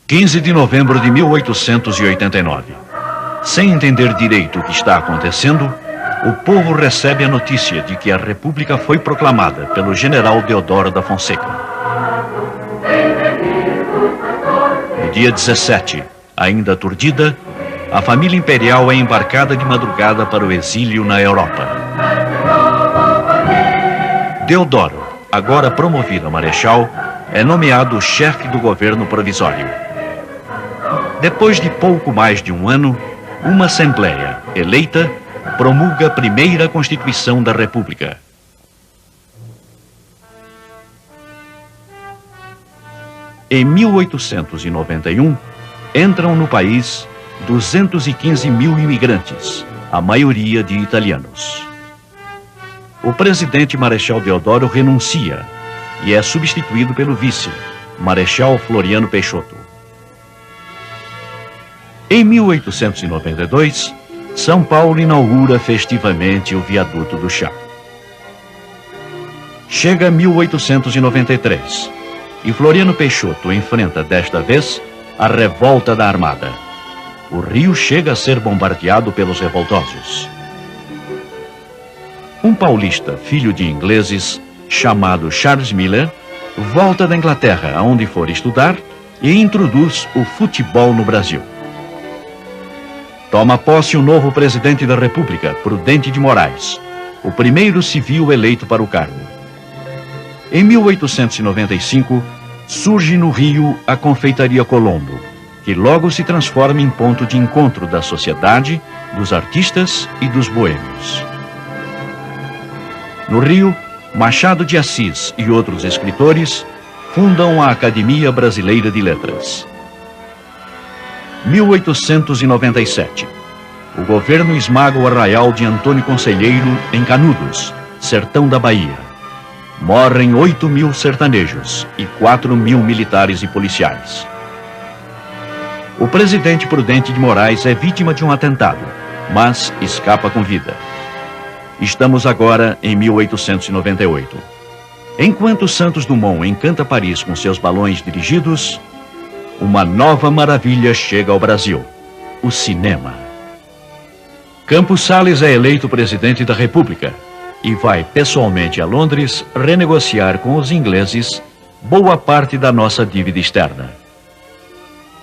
15 de novembro de 1889. Sem entender direito o que está acontecendo, o povo recebe a notícia de que a República foi proclamada pelo general Deodoro da Fonseca. No dia 17, ainda aturdida, a família imperial é embarcada de madrugada para o exílio na Europa. Deodoro, agora promovido a marechal, é nomeado chefe do governo provisório. Depois de pouco mais de um ano, uma assembleia eleita promulga a primeira Constituição da República. Em 1891, entram no país 215 mil imigrantes, a maioria de italianos. O presidente Marechal Deodoro renuncia e é substituído pelo vice, Marechal Floriano Peixoto. Em 1892, São Paulo inaugura festivamente o Viaduto do Chá. Chega 1893 e Floriano Peixoto enfrenta desta vez a revolta da Armada. O Rio chega a ser bombardeado pelos revoltosos. Um paulista, filho de ingleses, chamado Charles Miller, volta da Inglaterra, onde for estudar, e introduz o futebol no Brasil. Toma posse o novo presidente da República, Prudente de Moraes, o primeiro civil eleito para o cargo. Em 1895, surge no Rio a Confeitaria Colombo, que logo se transforma em ponto de encontro da sociedade, dos artistas e dos boêmios. No Rio, Machado de Assis e outros escritores fundam a Academia Brasileira de Letras. 1897. O governo esmaga o arraial de Antônio Conselheiro em Canudos, sertão da Bahia. Morrem 8 mil sertanejos e 4 mil militares e policiais. O presidente Prudente de Moraes é vítima de um atentado, mas escapa com vida. Estamos agora em 1898. Enquanto Santos Dumont encanta Paris com seus balões dirigidos, uma nova maravilha chega ao Brasil: o cinema. Campos Salles é eleito presidente da República e vai pessoalmente a Londres renegociar com os ingleses boa parte da nossa dívida externa.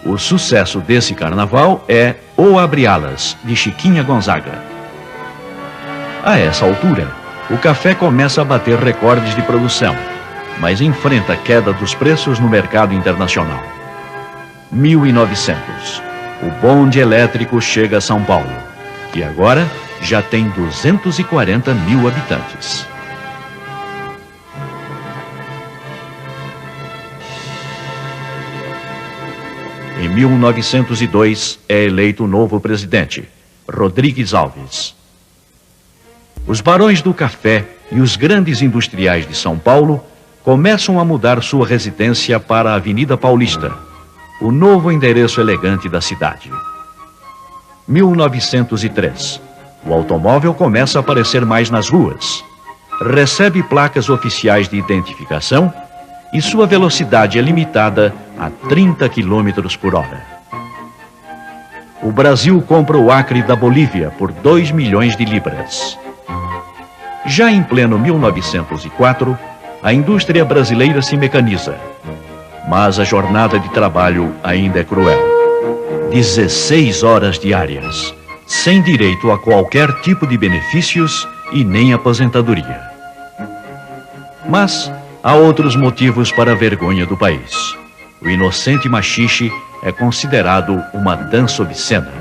O sucesso desse carnaval é O Abre Alas, de Chiquinha Gonzaga. A essa altura, o café começa a bater recordes de produção, mas enfrenta a queda dos preços no mercado internacional. 1900. O bonde elétrico chega a São Paulo, que agora já tem 240 mil habitantes. Em 1902, é eleito o novo presidente, Rodrigues Alves. Os barões do café e os grandes industriais de São Paulo começam a mudar sua residência para a Avenida Paulista, o novo endereço elegante da cidade. 1903. O automóvel começa a aparecer mais nas ruas. Recebe placas oficiais de identificação e sua velocidade é limitada a 30 km por hora. O Brasil compra o Acre da Bolívia por 2 milhões de libras. Já em pleno 1904, a indústria brasileira se mecaniza. Mas a jornada de trabalho ainda é cruel. 16 horas diárias, sem direito a qualquer tipo de benefícios e nem aposentadoria. Mas há outros motivos para a vergonha do país. O inocente machixe é considerado uma dança obscena.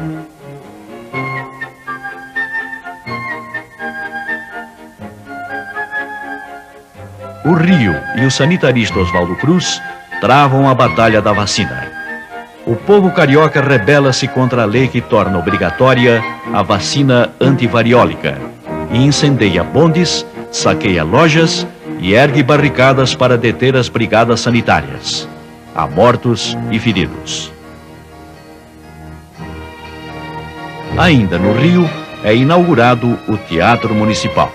O Rio e o sanitarista Oswaldo Cruz travam a batalha da vacina. O povo carioca rebela-se contra a lei que torna obrigatória a vacina antivariólica e incendeia bondes, saqueia lojas e ergue barricadas para deter as brigadas sanitárias. Há mortos e feridos. Ainda no Rio, é inaugurado o Teatro Municipal.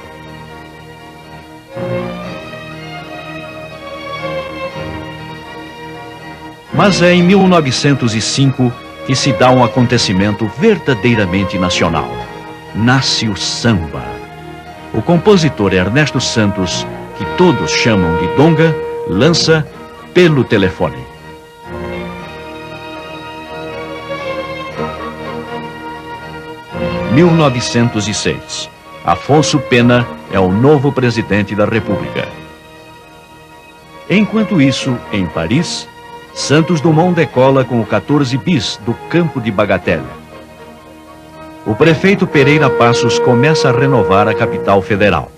Mas é em 1905 que se dá um acontecimento verdadeiramente nacional. Nasce o samba. O compositor Ernesto Santos, que todos chamam de Donga, lança Pelo Telefone. Em 1906, Afonso Pena é o novo presidente da República. Enquanto isso, em Paris, Santos Dumont decola com o 14 bis do campo de Bagatelle. O prefeito Pereira Passos começa a renovar a capital federal.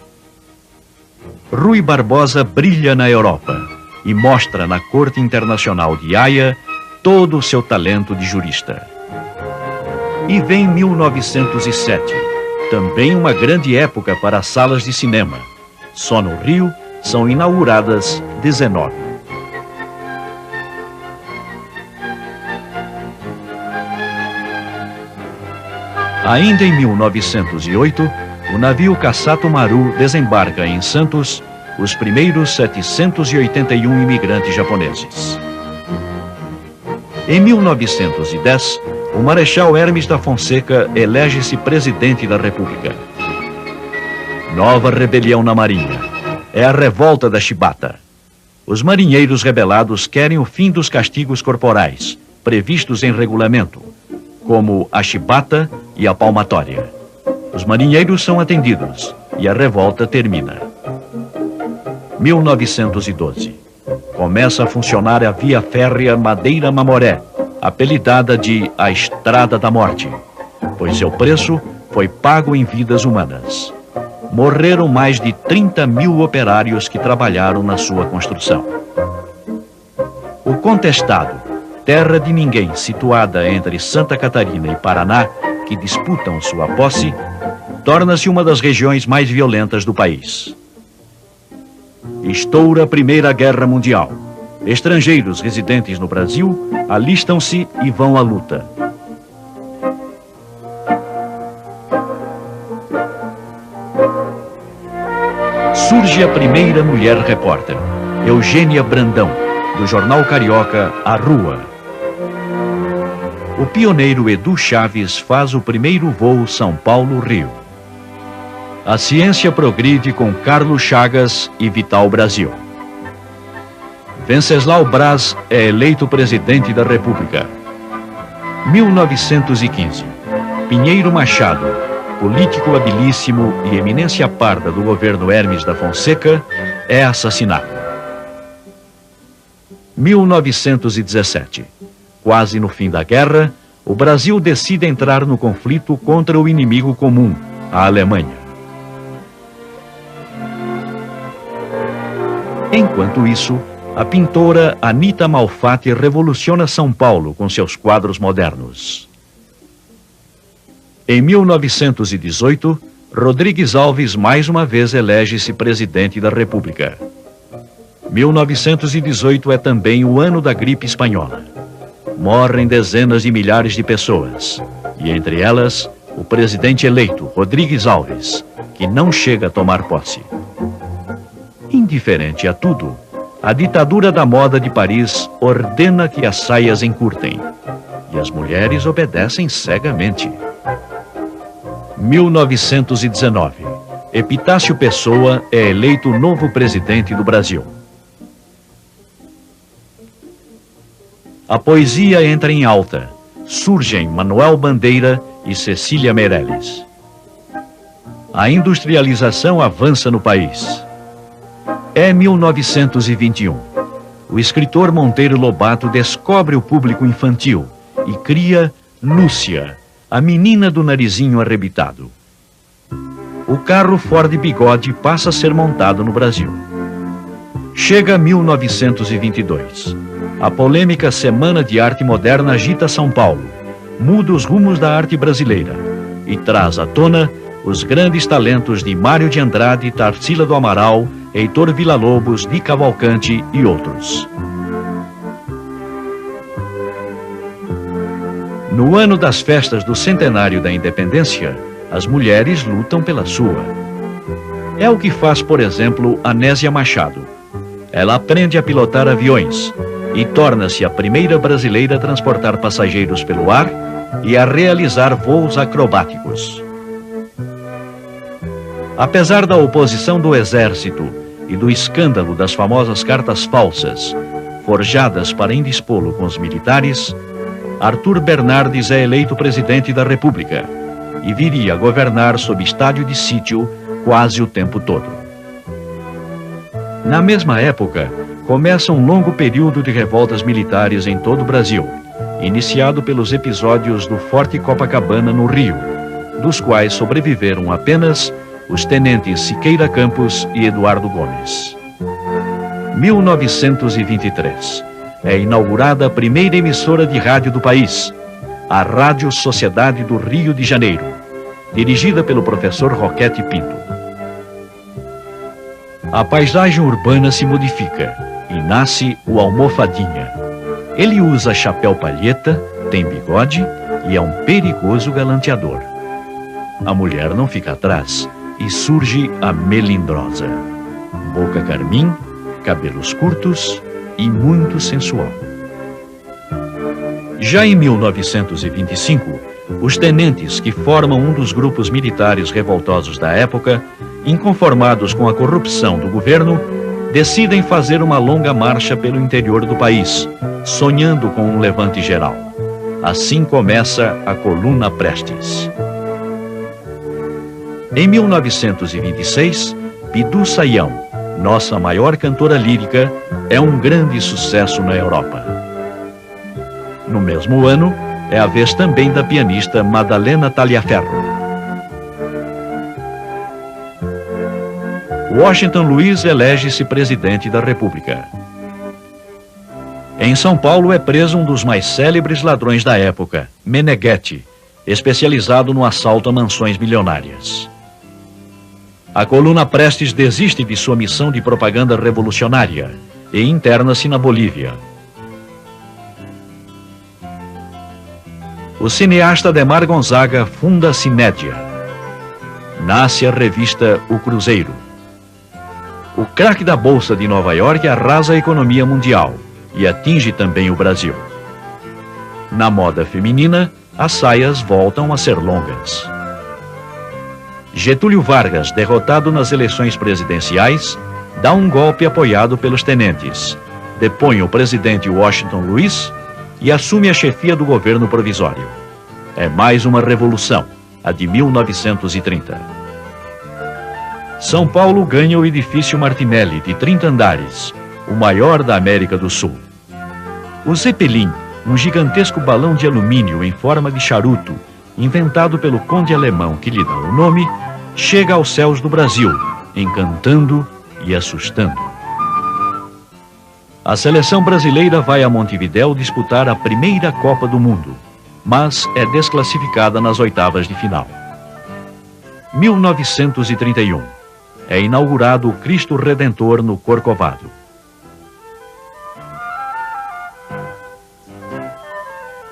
Rui Barbosa brilha na Europa e mostra na Corte Internacional de Haia todo o seu talento de jurista. E vem 1907, também uma grande época para as salas de cinema. Só no Rio são inauguradas 19. Ainda em 1908, o navio Kassato Maru desembarca em Santos os primeiros 781 imigrantes japoneses. Em 1910, o Marechal Hermes da Fonseca elege-se presidente da República. Nova rebelião na Marinha. É a revolta da Chibata. Os marinheiros rebelados querem o fim dos castigos corporais, previstos em regulamento, como a chibata e a palmatória. Os marinheiros são atendidos e a revolta termina. 1912. Começa a funcionar a via férrea Madeira-Mamoré, apelidada de a Estrada da Morte, pois seu preço foi pago em vidas humanas. Morreram mais de 30 mil operários que trabalharam na sua construção. O Contestado, terra de ninguém situada entre Santa Catarina e Paraná, que disputam sua posse, torna-se uma das regiões mais violentas do país. Estoura a Primeira Guerra Mundial. Estrangeiros residentes no Brasil alistam-se e vão à luta. Surge a primeira mulher repórter, Eugênia Brandão, do jornal carioca A Rua. O pioneiro Edu Chaves faz o primeiro voo São Paulo-Rio. A ciência progride com Carlos Chagas e Vital Brasil. Venceslau Braz é eleito presidente da República. 1915. Pinheiro Machado, político habilíssimo e eminência parda do governo Hermes da Fonseca, é assassinado. 1917. Quase no fim da guerra, o Brasil decide entrar no conflito contra o inimigo comum, a Alemanha. Enquanto isso, a pintora Anita Malfatti revoluciona São Paulo com seus quadros modernos. Em 1918, Rodrigues Alves mais uma vez elege-se presidente da República. 1918 é também o ano da gripe espanhola. Morrem dezenas de milhares de pessoas, e entre elas, o presidente eleito, Rodrigues Alves, que não chega a tomar posse. Indiferente a tudo, a ditadura da moda de Paris ordena que as saias encurtem, e as mulheres obedecem cegamente. 1919. Epitácio Pessoa é eleito novo presidente do Brasil. A poesia entra em alta. Surgem Manuel Bandeira e Cecília Meirelles. A industrialização avança no país. É 1921. O escritor Monteiro Lobato descobre o público infantil e cria Lúcia, a menina do narizinho arrebitado. O carro Ford Bigode passa a ser montado no Brasil. Chega 1922. A polêmica Semana de Arte Moderna agita São Paulo, muda os rumos da arte brasileira e traz à tona os grandes talentos de Mário de Andrade, Tarsila do Amaral, Heitor Villa-Lobos, Di Cavalcanti e outros. No ano das festas do centenário da independência, as mulheres lutam pela sua. É o que faz, por exemplo, Anésia Machado. Ela aprende a pilotar aviões, e torna-se a primeira brasileira a transportar passageiros pelo ar e a realizar voos acrobáticos. Apesar da oposição do exército e do escândalo das famosas cartas falsas, forjadas para indispô-lo com os militares, Arthur Bernardes é eleito presidente da República e viria a governar sob estádio de sítio quase o tempo todo. Na mesma época, começa um longo período de revoltas militares em todo o Brasil, iniciado pelos episódios do Forte Copacabana, no Rio, dos quais sobreviveram apenas os tenentes Siqueira Campos e Eduardo Gomes. 1923. É inaugurada a primeira emissora de rádio do país, a Rádio Sociedade do Rio de Janeiro, dirigida pelo professor Roquete Pinto. A paisagem urbana se modifica e nasce o almofadinha. Ele usa chapéu palheta, tem bigode e é um perigoso galanteador. A mulher não fica atrás e surge a melindrosa. Boca carmim, cabelos curtos e muito sensual. Já em 1925, os tenentes que formam um dos grupos militares revoltosos da época, inconformados com a corrupção do governo, decidem fazer uma longa marcha pelo interior do país, sonhando com um levante geral. Assim começa a Coluna Prestes. Em 1926, Bidu Sayão, nossa maior cantora lírica, é um grande sucesso na Europa. No mesmo ano, é a vez também da pianista Madalena Taliaferro. Washington Luiz elege-se presidente da República. Em São Paulo é preso um dos mais célebres ladrões da época, Meneghetti, especializado no assalto a mansões milionárias. A Coluna Prestes desiste de sua missão de propaganda revolucionária e interna-se na Bolívia. O cineasta Adhemar Gonzaga funda a Cinédia. Nasce a revista O Cruzeiro. O craque da Bolsa de Nova York arrasa a economia mundial e atinge também o Brasil. Na moda feminina, as saias voltam a ser longas. Getúlio Vargas, derrotado nas eleições presidenciais, dá um golpe apoiado pelos tenentes, depõe o presidente Washington Luiz e assume a chefia do governo provisório. É mais uma revolução, a de 1930. São Paulo ganha o edifício Martinelli, de 30 andares, o maior da América do Sul. O Zeppelin, um gigantesco balão de alumínio em forma de charuto, inventado pelo conde alemão que lhe dá o nome, chega aos céus do Brasil, encantando e assustando. A seleção brasileira vai a Montevidéu disputar a primeira Copa do Mundo, mas é desclassificada nas oitavas de final. 1931. É inaugurado o Cristo Redentor no Corcovado.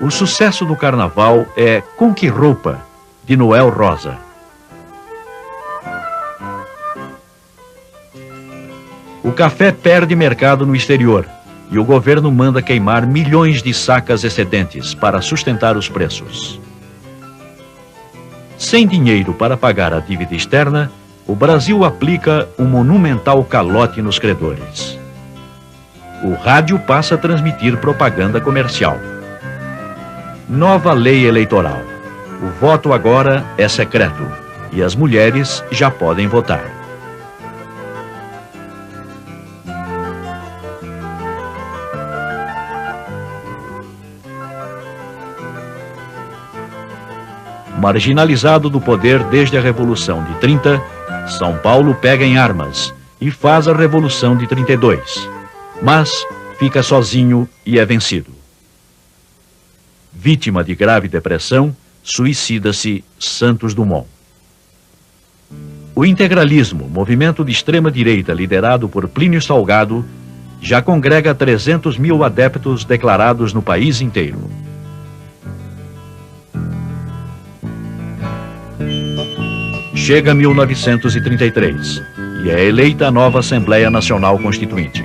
O sucesso do carnaval é Com Que Roupa, de Noel Rosa. O café perde mercado no exterior e o governo manda queimar milhões de sacas excedentes para sustentar os preços. Sem dinheiro para pagar a dívida externa, o Brasil aplica um monumental calote nos credores. O rádio passa a transmitir propaganda comercial. Nova lei eleitoral. O voto agora é secreto e as mulheres já podem votar. Marginalizado do poder desde a Revolução de 30, São Paulo pega em armas e faz a Revolução de 32, mas fica sozinho e é vencido. Vítima de grave depressão, suicida-se Santos Dumont. O integralismo, movimento de extrema-direita liderado por Plínio Salgado, já congrega 300 mil adeptos declarados no país inteiro. Chega 1933 e é eleita a nova Assembleia Nacional Constituinte.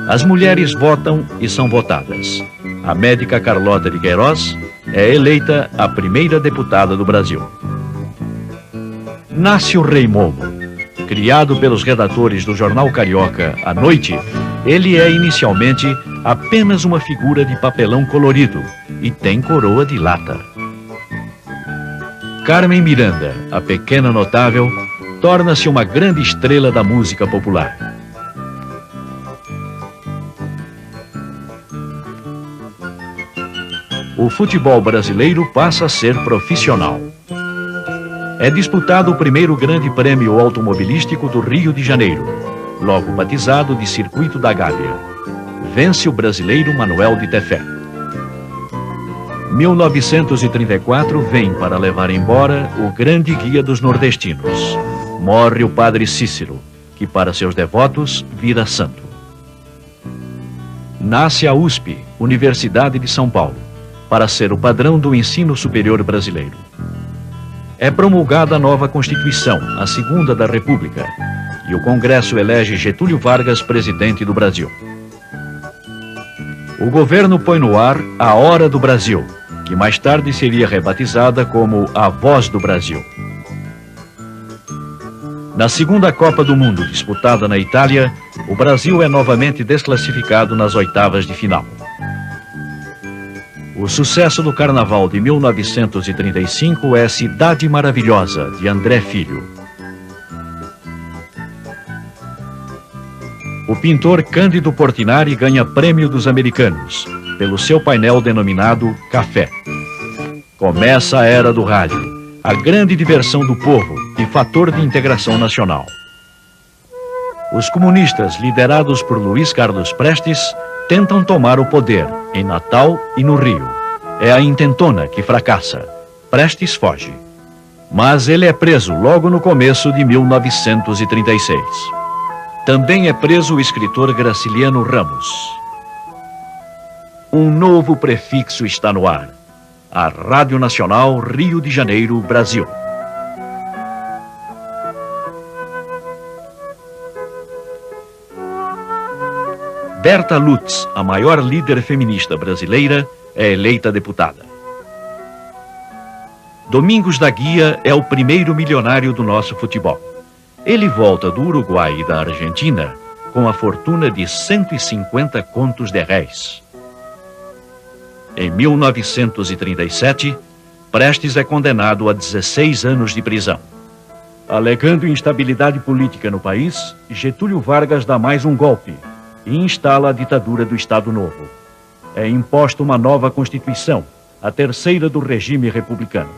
As mulheres votam e são votadas. A médica Carlota de Queiroz é eleita a primeira deputada do Brasil. Nasce o Rei Momo. Criado pelos redatores do jornal carioca à noite, ele é inicialmente apenas uma figura de papelão colorido e tem coroa de lata. Carmen Miranda, a pequena notável, torna-se uma grande estrela da música popular. O futebol brasileiro passa a ser profissional. É disputado o primeiro grande prêmio automobilístico do Rio de Janeiro, logo batizado de Circuito da Gávea. Vence o brasileiro Manuel de Tefé. 1934 vem para levar embora o grande guia dos nordestinos. Morre o padre Cícero, que para seus devotos vira santo. Nasce a USP, Universidade de São Paulo, para ser o padrão do ensino superior brasileiro. É promulgada a nova Constituição, a Segunda da República, e o Congresso elege Getúlio Vargas presidente do Brasil. O governo põe no ar a Hora do Brasil, que mais tarde seria rebatizada como a Voz do Brasil. Na segunda Copa do Mundo, disputada na Itália, o Brasil é novamente desclassificado nas oitavas de final. O sucesso do Carnaval de 1935 é Cidade Maravilhosa, de André Filho. O pintor Cândido Portinari ganha prêmio dos americanos, pelo seu painel denominado Café. Começa a era do rádio, a grande diversão do povo e fator de integração nacional. Os comunistas, liderados por Luiz Carlos Prestes, tentam tomar o poder em Natal e no Rio. É a intentona que fracassa. Prestes foge. Mas ele é preso logo no começo de 1936. Também é preso o escritor Graciliano Ramos. Um novo prefixo está no ar. A Rádio Nacional Rio de Janeiro, Brasil. Berta Lutz, a maior líder feminista brasileira, é eleita deputada. Domingos da Guia é o primeiro milionário do nosso futebol. Ele volta do Uruguai e da Argentina com a fortuna de 150 contos de réis. Em 1937, Prestes é condenado a 16 anos de prisão. Alegando instabilidade política no país, Getúlio Vargas dá mais um golpe e instala a ditadura do Estado Novo. É imposta uma nova Constituição, a terceira do regime republicano.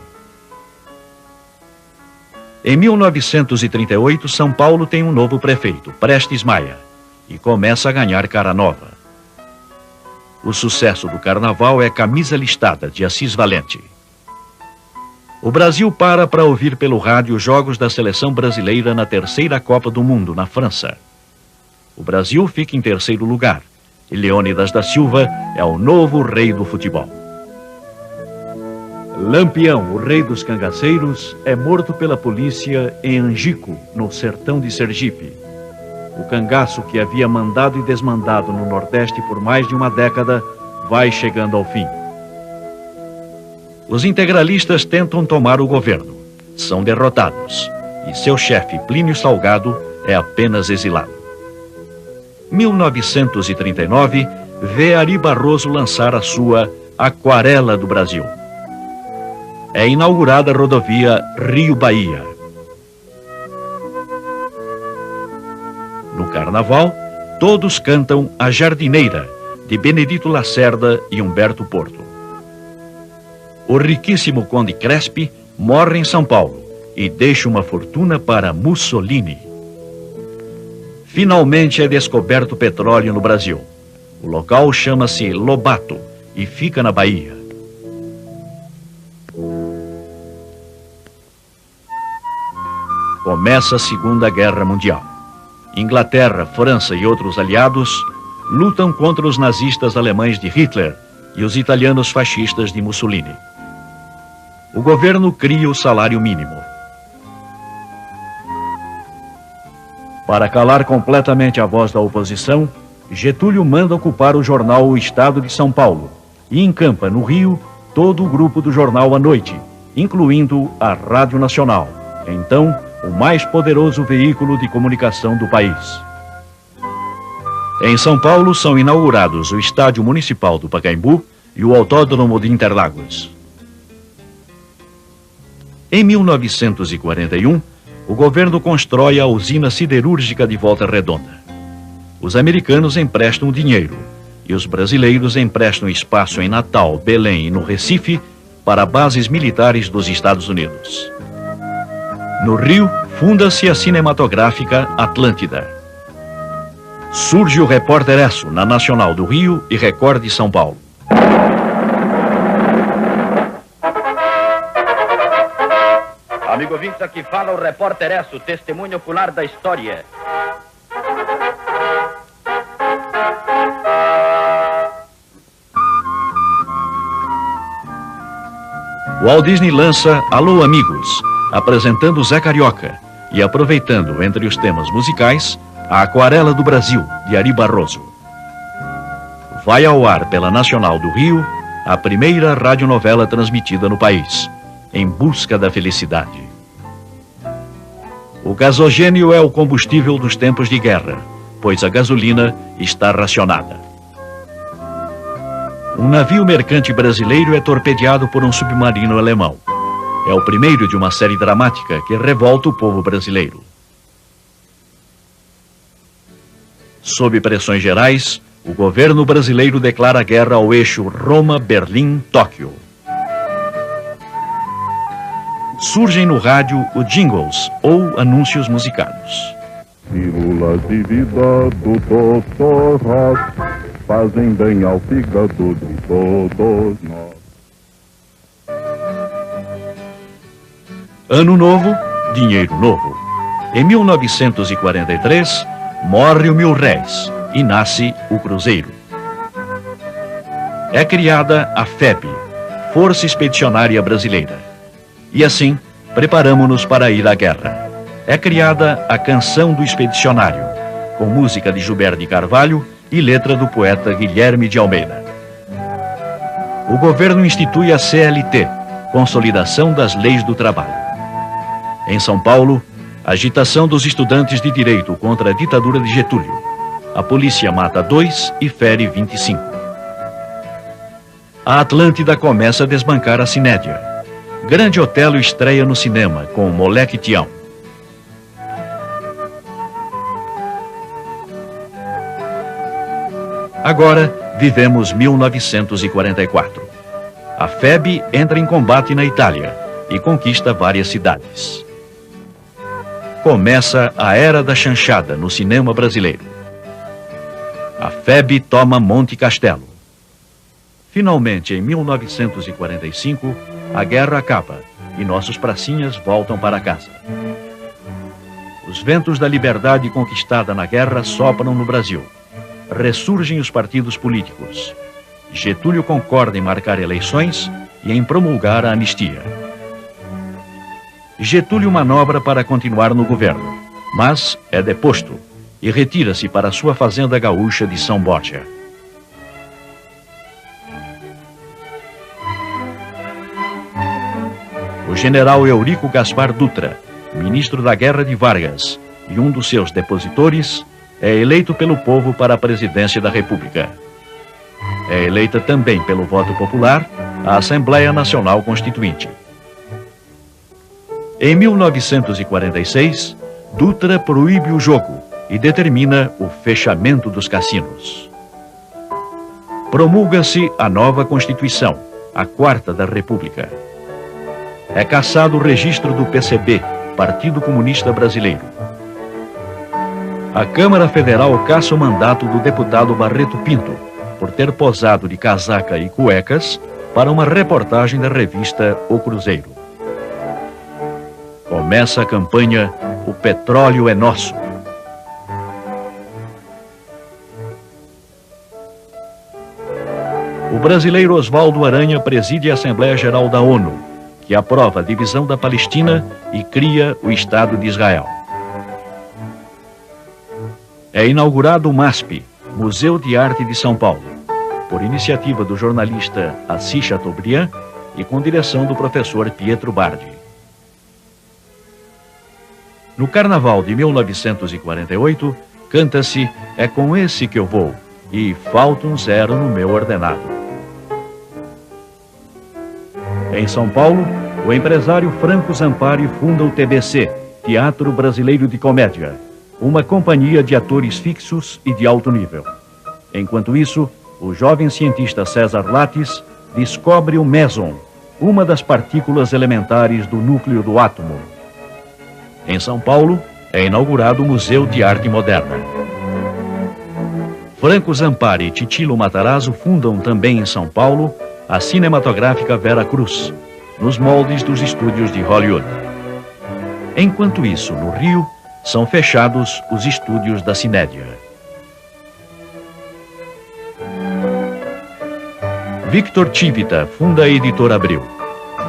Em 1938, São Paulo tem um novo prefeito, Prestes Maia, e começa a ganhar cara nova. O sucesso do carnaval é Camisa Listada, de Assis Valente. O Brasil para ouvir pelo rádio jogos da seleção brasileira na terceira Copa do Mundo, na França. O Brasil fica em terceiro lugar, e Leônidas da Silva é o novo rei do futebol. Lampião, o rei dos cangaceiros, é morto pela polícia em Angico, no sertão de Sergipe. O cangaço que havia mandado e desmandado no Nordeste por mais de uma década vai chegando ao fim. Os integralistas tentam tomar o governo, são derrotados, e seu chefe, Plínio Salgado, é apenas exilado. 1939 vê Ari Barroso lançar a sua Aquarela do Brasil. É inaugurada a rodovia Rio-Bahia. No Carnaval, todos cantam A Jardineira, de Benedito Lacerda e Humberto Porto. O riquíssimo Conde Crespi morre em São Paulo e deixa uma fortuna para Mussolini. Finalmente é descoberto petróleo no Brasil. O local chama-se Lobato e fica na Bahia. Começa a Segunda Guerra Mundial. Inglaterra, França e outros aliados lutam contra os nazistas alemães de Hitler e os italianos fascistas de Mussolini. O governo cria o salário mínimo. Para calar completamente a voz da oposição, Getúlio manda ocupar o jornal O Estado de São Paulo e encampa no Rio todo o grupo do jornal à noite, incluindo a Rádio Nacional, então o mais poderoso veículo de comunicação do país. Em São Paulo são inaugurados o Estádio Municipal do Pacaembu e o Autódromo de Interlagos. Em 1941, o governo constrói a usina siderúrgica de Volta Redonda. Os americanos emprestam dinheiro e os brasileiros emprestam espaço em Natal, Belém e no Recife para bases militares dos Estados Unidos. No Rio, funda-se a cinematográfica Atlântida. Surge o Repórter Esso na Nacional do Rio e Record de São Paulo. Amigo ouvintes, aqui fala o Repórter Esso, testemunho ocular da história. Walt Disney lança Alô Amigos, apresentando Zé Carioca e aproveitando entre os temas musicais a Aquarela do Brasil, de Ari Barroso. Vai ao ar pela Nacional do Rio a primeira radionovela transmitida no país, Em Busca da Felicidade. O gasogênio é o combustível dos tempos de guerra, pois a gasolina está racionada. Um navio mercante brasileiro é torpedeado por um submarino alemão. É o primeiro de uma série dramática que revolta o povo brasileiro. Sob pressões gerais, o governo brasileiro declara guerra ao eixo Roma-Berlim-Tóquio. Surgem no rádio os jingles, ou anúncios musicados. Pílulas de vida do Dr. Ross fazem bem ao fígado de todos nós. Ano novo, dinheiro novo. Em 1943, morre o Mil-Réis e nasce o Cruzeiro. É criada a FEB, Força Expedicionária Brasileira. E assim, preparamo-nos para ir à guerra. É criada a Canção do Expedicionário, com música de Gilberto de Carvalho e letra do poeta Guilherme de Almeida. O governo institui a CLT, Consolidação das Leis do Trabalho. Em São Paulo, agitação dos estudantes de direito contra a ditadura de Getúlio. A polícia mata 2 e fere 25. A Atlântida começa a desbancar a Cinédia. Grande Otelo estreia no cinema com Moleque Tião. Agora, vivemos 1944. A FEB entra em combate na Itália e conquista várias cidades. Começa a Era da Chanchada no cinema brasileiro. A FEB toma Monte Castelo. Finalmente, em 1945, a guerra acaba e nossos pracinhas voltam para casa. Os ventos da liberdade conquistada na guerra sopram no Brasil. Ressurgem os partidos políticos. Getúlio concorda em marcar eleições e em promulgar a anistia. Getúlio manobra para continuar no governo, mas é deposto e retira-se para sua fazenda gaúcha de São Borja. O general Eurico Gaspar Dutra, ministro da Guerra de Vargas e um dos seus depositores, é eleito pelo povo para a presidência da República. É eleita também pelo voto popular a Assembleia Nacional Constituinte. Em 1946, Dutra proíbe o jogo e determina o fechamento dos cassinos. Promulga-se a nova Constituição, a Quarta da República. É cassado o registro do PCB, Partido Comunista Brasileiro. A Câmara Federal caça o mandato do deputado Barreto Pinto, por ter posado de casaca e cuecas para uma reportagem da revista O Cruzeiro. Começa a campanha O Petróleo é Nosso. O brasileiro Oswaldo Aranha preside a Assembleia Geral da ONU, que aprova a divisão da Palestina e cria o Estado de Israel. É inaugurado o MASP, Museu de Arte de São Paulo, por iniciativa do jornalista Assis Chateaubriand e com direção do professor Pietro Bardi. No Carnaval de 1948, canta-se "É com esse que eu vou" e "Falta um zero no meu ordenado". Em São Paulo, o empresário Franco Zampari funda o TBC, Teatro Brasileiro de Comédia, uma companhia de atores fixos e de alto nível. Enquanto isso, o jovem cientista César Lattes descobre o meson, uma das partículas elementares do núcleo do átomo. Em São Paulo, é inaugurado o Museu de Arte Moderna. Franco Zampari e Titilo Matarazzo fundam também em São Paulo a cinematográfica Vera Cruz, nos moldes dos estúdios de Hollywood. Enquanto isso, no Rio, são fechados os estúdios da Cinédia. Victor Tivita funda a Editora Abril.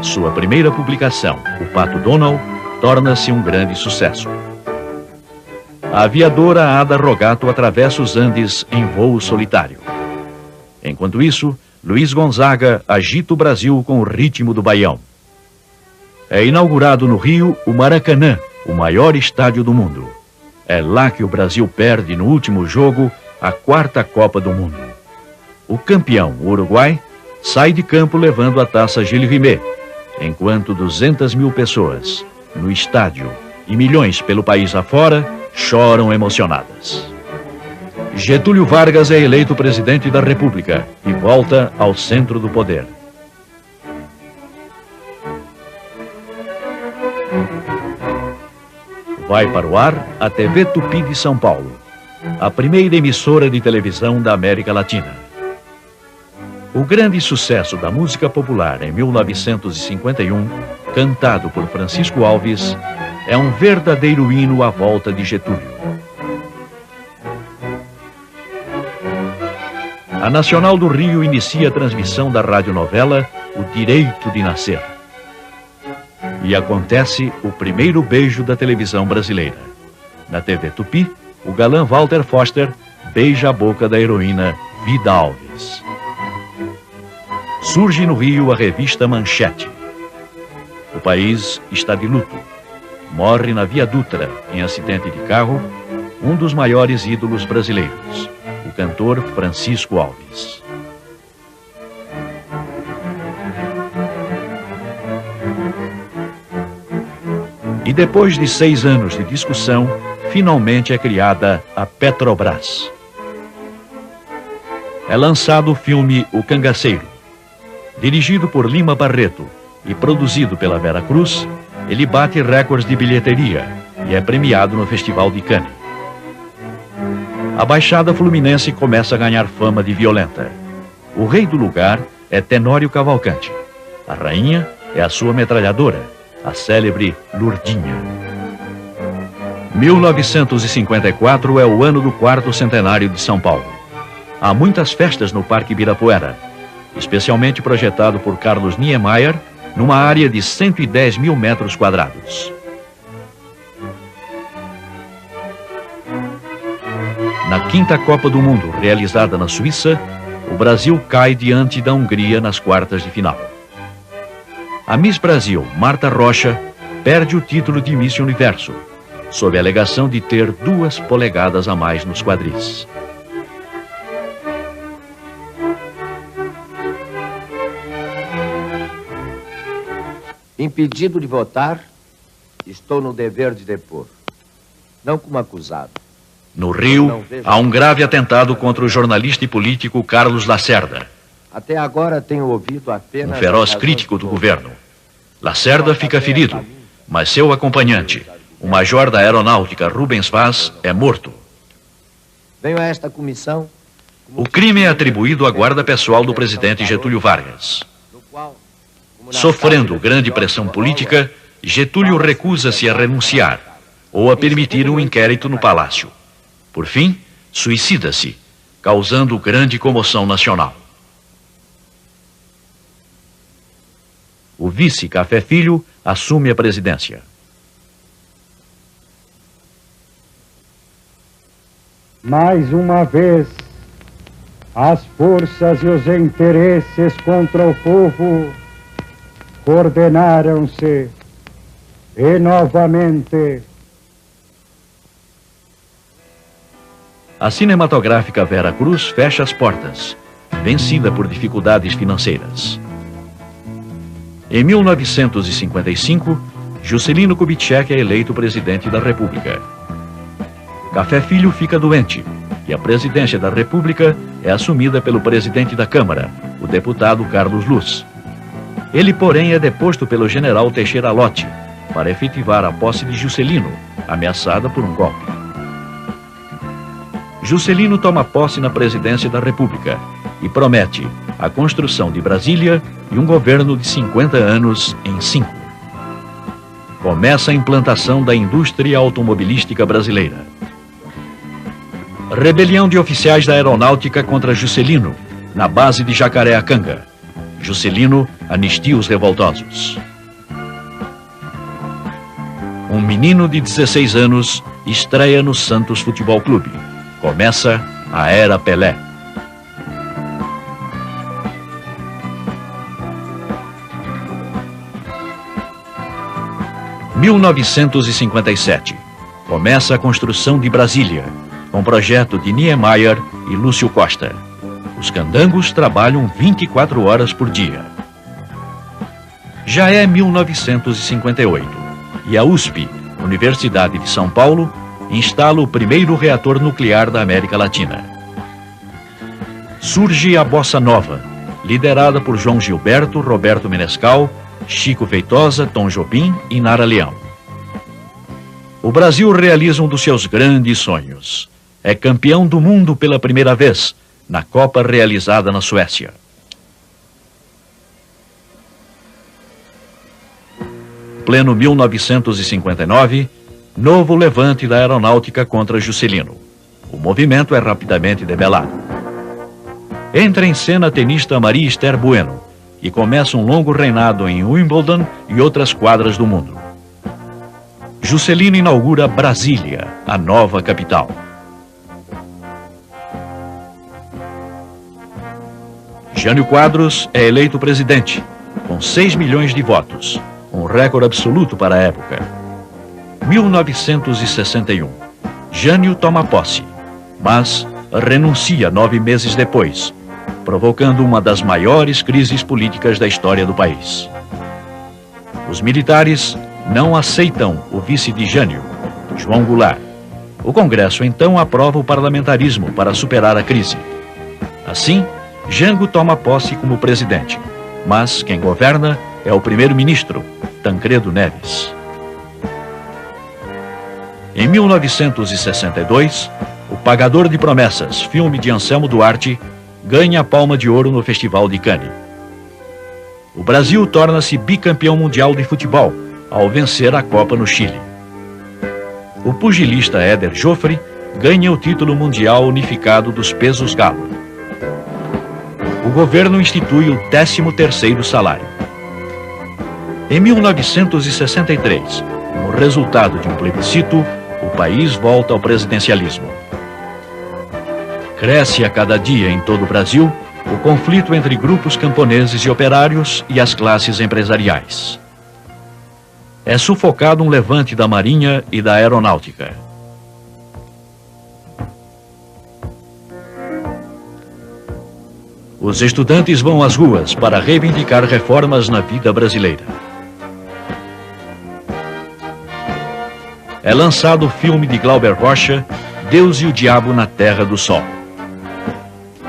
Sua primeira publicação, O Pato Donald, torna-se um grande sucesso. A aviadora Ada Rogato atravessa os Andes em voo solitário. Enquanto isso, Luiz Gonzaga agita o Brasil com o ritmo do baião. É inaugurado no Rio o Maracanã, o maior estádio do mundo. É lá que o Brasil perde no último jogo a 4ª Copa do Mundo. O campeão, o Uruguai, sai de campo levando a taça Gilles Rimet, enquanto 200 mil pessoas no estádio e milhões pelo país afora choram emocionadas. Getúlio Vargas é eleito presidente da República e volta ao centro do poder. Vai para o ar a TV Tupi de São Paulo, a primeira emissora de televisão da América Latina. O grande sucesso da música popular em 1951, cantado por Francisco Alves, é um verdadeiro hino à volta de Getúlio. A Nacional do Rio inicia a transmissão da radionovela O Direito de Nascer. E acontece o primeiro beijo da televisão brasileira. Na TV Tupi, o galã Walter Foster beija a boca da heroína Vida Alves. Surge no Rio a revista Manchete. O país está de luto. Morre na Via Dutra, em acidente de carro, um dos maiores ídolos brasileiros, o cantor Francisco Alves. E depois de 6 anos de discussão, finalmente é criada a Petrobras. É lançado o filme O Cangaceiro. Dirigido por Lima Barreto e produzido pela Vera Cruz, ele bate recordes de bilheteria e é premiado no Festival de Cannes. A Baixada Fluminense começa a ganhar fama de violenta. O rei do lugar é Tenório Cavalcante. A rainha é a sua metralhadora, a célebre Lourdinha. 1954 é o ano do 4º centenário de São Paulo. Há muitas festas no Parque Ibirapuera, especialmente projetado por Carlos Niemeyer, numa área de 110 mil metros quadrados. Na 5ª Copa do Mundo, realizada na Suíça, o Brasil cai diante da Hungria nas quartas de final. A Miss Brasil, Marta Rocha, perde o título de Miss Universo, sob a alegação de ter 2 polegadas a mais nos quadris. Impedido de votar, estou no dever de depor, não como acusado. No Rio, há um grave atentado contra o jornalista e político Carlos Lacerda. Até agora tenho ouvido apenas... Um feroz crítico do governo. Lacerda fica ferido, mas seu acompanhante, o major da aeronáutica Rubens Vaz, é morto. Venho a esta comissão... O crime é atribuído à guarda pessoal do presidente Getúlio Vargas. Sofrendo grande pressão política, Getúlio recusa-se a renunciar ou a permitir um inquérito no palácio. Por fim, suicida-se, causando grande comoção nacional. O vice Café Filho assume a presidência. Mais uma vez, as forças e os interesses contra o povo coordenaram-se e novamente a cinematográfica Vera Cruz fecha as portas, vencida por dificuldades financeiras. Em 1955, Juscelino Kubitschek é eleito presidente da República. Café Filho fica doente e a presidência da República é assumida pelo presidente da Câmara, o deputado Carlos Luz. Ele, porém, é deposto pelo general Teixeira Lott para efetivar a posse de Juscelino, ameaçada por um golpe. Juscelino toma posse na presidência da República e promete a construção de Brasília e um governo de 50 anos em 5. Começa a implantação da indústria automobilística brasileira. Rebelião de oficiais da aeronáutica contra Juscelino, na base de Jacareacanga. Juscelino anistia os revoltosos. Um menino de 16 anos estreia no Santos Futebol Clube. Começa a Era Pelé. Em 1957, começa a construção de Brasília, com projeto de Niemeyer e Lúcio Costa. Os candangos trabalham 24 horas por dia. Já é 1958 e a USP, Universidade de São Paulo, instala o primeiro reator nuclear da América Latina. Surge a Bossa Nova, liderada por João Gilberto, Roberto Menescal, Chico Feitosa, Tom Jobim e Nara Leão. O Brasil realiza um dos seus grandes sonhos. É campeão do mundo pela primeira vez, na Copa realizada na Suécia. Pleno 1959, novo levante da aeronáutica contra Juscelino. O movimento é rapidamente debelado. Entra em cena a tenista Maria Esther Bueno e começa um longo reinado em Wimbledon e outras quadras do mundo. Juscelino inaugura Brasília, a nova capital. Jânio Quadros é eleito presidente, com 6 milhões de votos, um recorde absoluto para a época. 1961. Jânio toma posse, mas renuncia 9 meses depois, provocando uma das maiores crises políticas da história do país. Os militares não aceitam o vice de Jânio, João Goulart. O Congresso então aprova o parlamentarismo para superar a crise. Assim, Jango toma posse como presidente, mas quem governa é o primeiro-ministro, Tancredo Neves. Em 1962, O Pagador de Promessas, filme de Anselmo Duarte, ganha a Palma de Ouro no Festival de Cannes. O Brasil torna-se bicampeão mundial de futebol ao vencer a Copa no Chile. O pugilista Éder Joffre ganha o título mundial unificado dos pesos galo. O governo institui o 13º salário. Em 1963, como resultado de um plebiscito, o país volta ao presidencialismo. Cresce a cada dia em todo o Brasil o conflito entre grupos camponeses e operários e as classes empresariais. É sufocado um levante da Marinha e da Aeronáutica. Os estudantes vão às ruas para reivindicar reformas na vida brasileira. É lançado o filme de Glauber Rocha, Deus e o Diabo na Terra do Sol.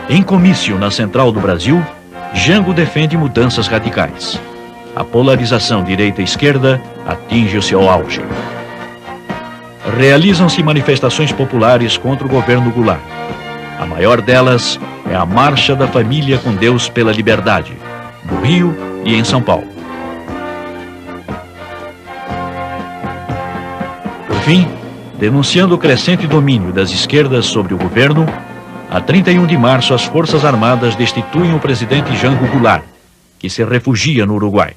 Em comício na Central do Brasil, Jango defende mudanças radicais. A polarização direita-esquerda atinge o seu auge. Realizam-se manifestações populares contra o governo Goulart. A maior delas é a Marcha da Família com Deus pela Liberdade, no Rio e em São Paulo. Por fim, denunciando o crescente domínio das esquerdas sobre o governo, a 31 de março as Forças Armadas destituem o presidente Jango Goulart, que se refugia no Uruguai.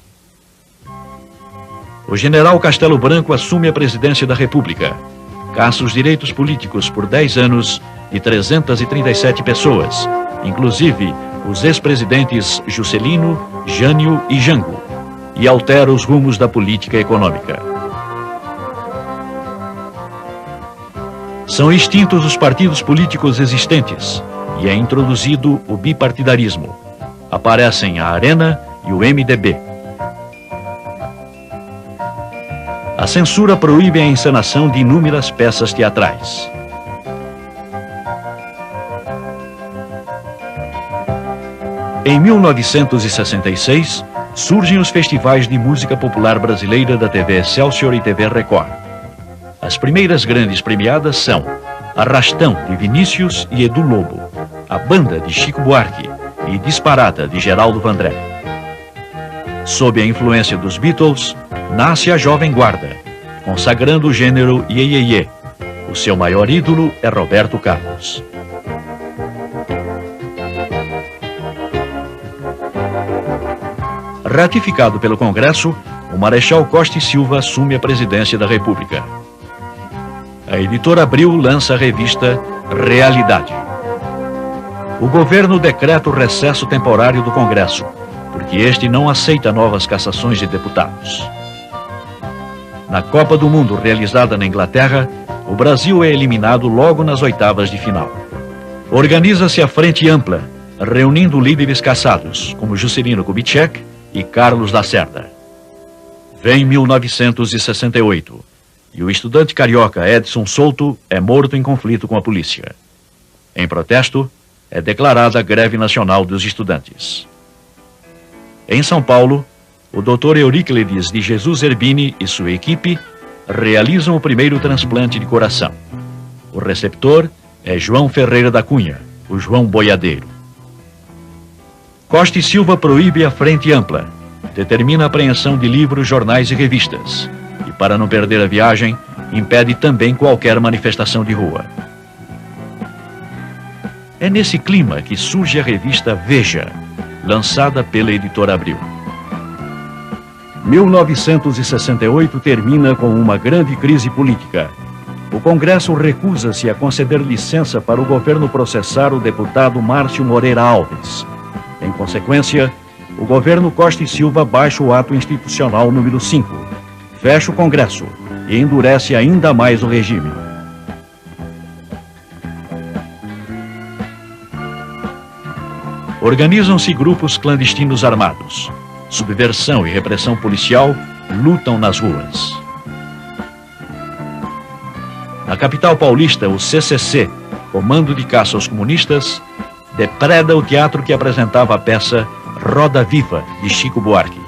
O general Castelo Branco assume a presidência da República, caça os direitos políticos por 10 anos de 337 pessoas inclusive os ex-presidentes Juscelino, Jânio e Jango, e altera os rumos da política econômica. São extintos os partidos políticos existentes e é introduzido o bipartidarismo. Aparecem a Arena e o MDB. A censura proíbe a encenação de inúmeras peças teatrais. Em 1966, surgem os festivais de música popular brasileira da TV Excelsior e TV Record. As primeiras grandes premiadas são Arrastão, de Vinícius e Edu Lobo, A Banda, de Chico Buarque e Disparada, de Geraldo Vandré. Sob a influência dos Beatles, nasce a Jovem Guarda, consagrando o gênero Iê Iê Iê. O seu maior ídolo é Roberto Carlos. Ratificado pelo Congresso, o Marechal Costa e Silva assume a presidência da República. A editora Abril lança a revista Realidade. O governo decreta o recesso temporário do Congresso, porque este não aceita novas cassações de deputados. Na Copa do Mundo realizada na Inglaterra, o Brasil é eliminado logo nas oitavas de final. Organiza-se a Frente Ampla, reunindo líderes cassados, como Juscelino Kubitschek e Carlos Lacerda. Vem 1968, e o estudante carioca Edson Souto é morto em conflito com a polícia. Em protesto, é declarada a greve nacional dos estudantes. Em São Paulo, o Dr. Euríclides de Jesus Zerbini e sua equipe realizam o primeiro transplante de coração. O receptor é João Ferreira da Cunha, o João Boiadeiro. Costa e Silva proíbe a Frente Ampla, determina a apreensão de livros, jornais e revistas, e para não perder a viagem, impede também qualquer manifestação de rua. É nesse clima que surge a revista Veja, lançada pela editora Abril. 1968 termina com uma grande crise política. O Congresso recusa-se a conceder licença para o governo processar o deputado Márcio Moreira Alves. Em consequência, o governo Costa e Silva baixa o ato institucional número 5, fecha o Congresso e endurece ainda mais o regime. Organizam-se grupos clandestinos armados. Subversão e repressão policial lutam nas ruas. Na capital paulista, o CCC, Comando de Caça aos Comunistas, depreda o teatro que apresentava a peça Roda Viva, de Chico Buarque.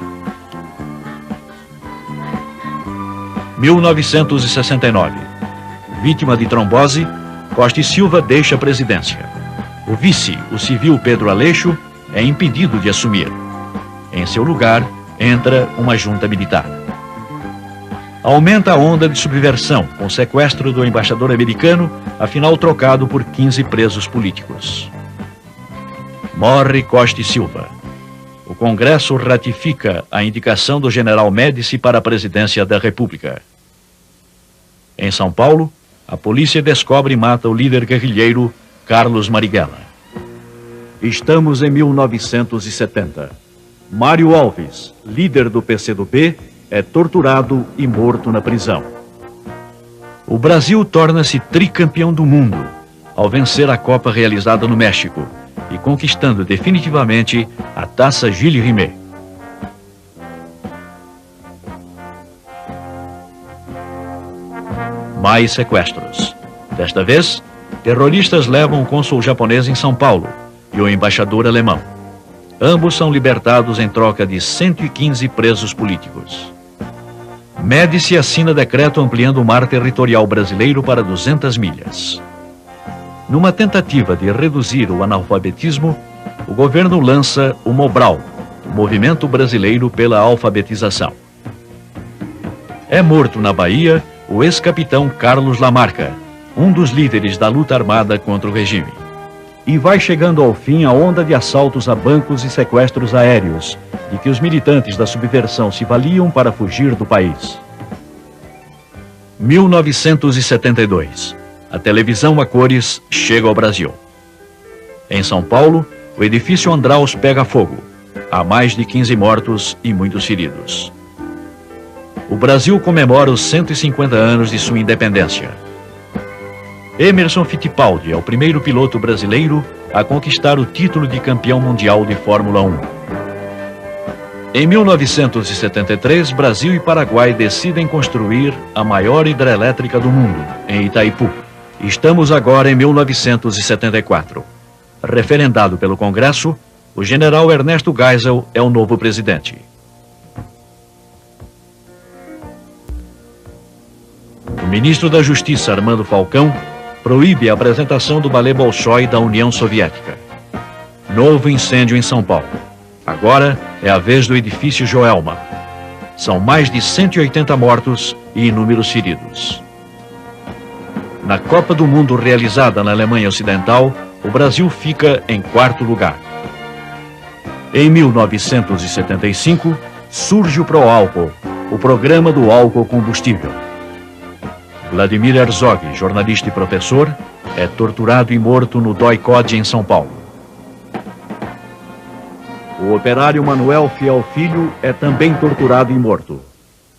1969. Vítima de trombose, Costa e Silva deixa a presidência. O vice, o civil Pedro Aleixo, é impedido de assumir. Em seu lugar, entra uma junta militar. Aumenta a onda de subversão, com o sequestro do embaixador americano, afinal trocado por 15 presos políticos. Morre Costa e Silva. O Congresso ratifica a indicação do general Médici para a presidência da República. Em São Paulo, a polícia descobre e mata o líder guerrilheiro Carlos Marighella. Estamos em 1970. Mário Alves, líder do PCdoB, é torturado e morto na prisão. O Brasil torna-se tricampeão do mundo ao vencer a Copa realizada no México e conquistando definitivamente a Taça Gilles Rimet. Mais sequestros. Desta vez, terroristas levam o cônsul japonês em São Paulo e o embaixador alemão. Ambos são libertados em troca de 115 presos políticos. Médici assina decreto ampliando o mar territorial brasileiro para 200 milhas. Numa tentativa de reduzir o analfabetismo, o governo lança o Mobral, o Movimento Brasileiro pela Alfabetização. É morto na Bahia o ex-capitão Carlos Lamarca, um dos líderes da luta armada contra o regime. E vai chegando ao fim a onda de assaltos a bancos e sequestros aéreos, de que os militantes da subversão se valiam para fugir do país. 1972. A televisão a cores chega ao Brasil. Em São Paulo, o edifício Andraus pega fogo. Há mais de 15 mortos e muitos feridos. O Brasil comemora os 150 anos de sua independência. Emerson Fittipaldi é o primeiro piloto brasileiro a conquistar o título de campeão mundial de Fórmula 1. Em 1973, Brasil e Paraguai decidem construir a maior hidrelétrica do mundo, em Itaipu. Estamos agora em 1974. Referendado pelo Congresso, o general Ernesto Geisel é o novo presidente. O ministro da Justiça, Armando Falcão, proíbe a apresentação do balé Bolshoi da União Soviética. Novo incêndio em São Paulo. Agora é a vez do edifício Joelma. São mais de 180 mortos e inúmeros feridos. Na Copa do Mundo realizada na Alemanha Ocidental, o Brasil fica em quarto lugar. Em 1975, surge o Proálcool, o programa do álcool combustível. Vladimir Herzog, jornalista e professor, é torturado e morto no DOI-CODE em São Paulo. O operário Manuel Fiel Filho é também torturado e morto.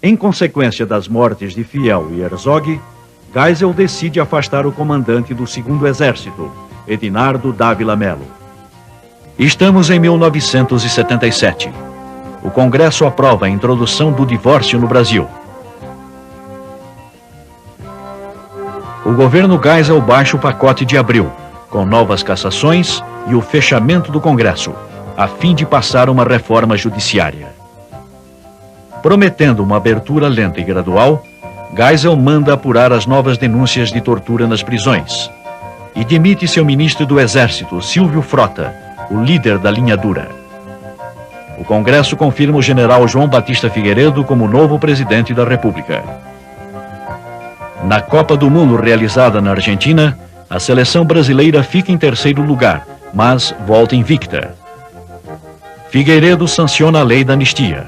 Em consequência das mortes de Fiel e Herzog, Geisel decide afastar o comandante do 2º Exército, Edinardo Dávila Melo. Estamos em 1977. O Congresso aprova a introdução do divórcio no Brasil. O governo Geisel baixa o pacote de abril, com novas cassações e o fechamento do Congresso, a fim de passar uma reforma judiciária. Prometendo uma abertura lenta e gradual, Geisel manda apurar as novas denúncias de tortura nas prisões e demite seu ministro do Exército, Silvio Frota, o líder da linha dura. O Congresso confirma o general João Batista Figueiredo como novo presidente da República. Na Copa do Mundo realizada na Argentina, a seleção brasileira fica em terceiro lugar, mas volta invicta. Figueiredo sanciona a lei da anistia.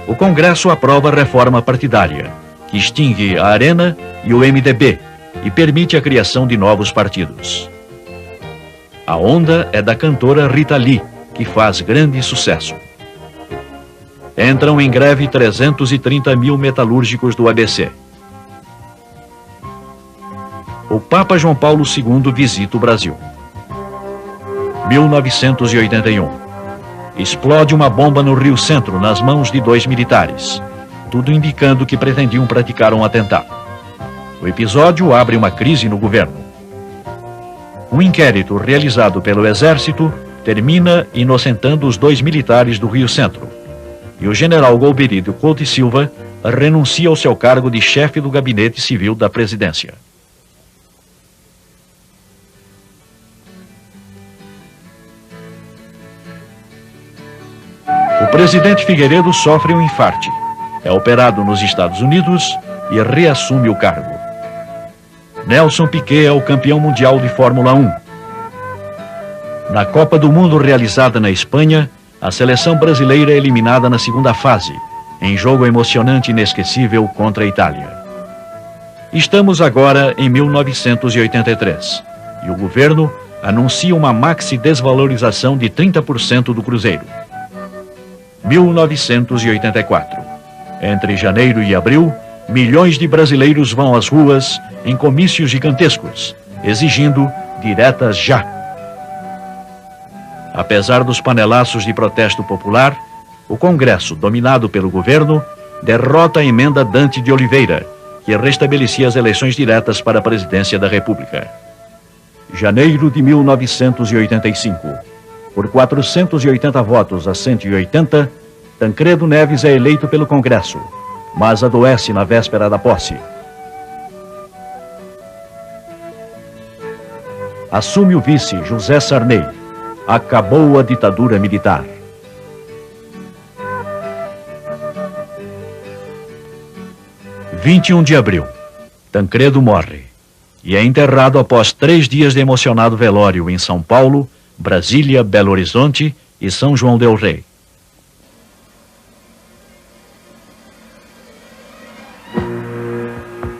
O Congresso aprova a reforma partidária, que extingue a Arena e o MDB e permite a criação de novos partidos. A onda é da cantora Rita Lee, que faz grande sucesso. Entram em greve 330 mil metalúrgicos do ABC. O Papa João Paulo II visita o Brasil. 1981. Explode uma bomba no Rio Centro nas mãos de 2 militares, tudo indicando que pretendiam praticar um atentado. O episódio abre uma crise no governo. Um inquérito realizado pelo Exército termina inocentando os 2 militares do Rio Centro, e o general Golberídio Couto e Silva renuncia ao seu cargo de chefe do Gabinete Civil da Presidência. O presidente Figueiredo sofre um infarte, é operado nos Estados Unidos e reassume o cargo. Nelson Piquet é o campeão mundial de Fórmula 1. Na Copa do Mundo realizada na Espanha, a seleção brasileira é eliminada na segunda fase, em jogo emocionante e inesquecível contra a Itália. Estamos agora em 1983 e o governo anuncia uma maxi-desvalorização de 30% do cruzeiro. 1984. Entre janeiro e abril, milhões de brasileiros vão às ruas em comícios gigantescos, exigindo diretas já. Apesar dos panelaços de protesto popular, o Congresso, dominado pelo governo, derrota a emenda Dante de Oliveira, que restabelecia as eleições diretas para a presidência da República. Janeiro de 1985. Por 480 votos a 180, Tancredo Neves é eleito pelo Congresso, mas adoece na véspera da posse. Assume o vice José Sarney. Acabou a ditadura militar. – 21 de abril. Tancredo morre e é enterrado após 3 dias de emocionado velório em São Paulo, Brasília, Belo Horizonte e São João del Rei.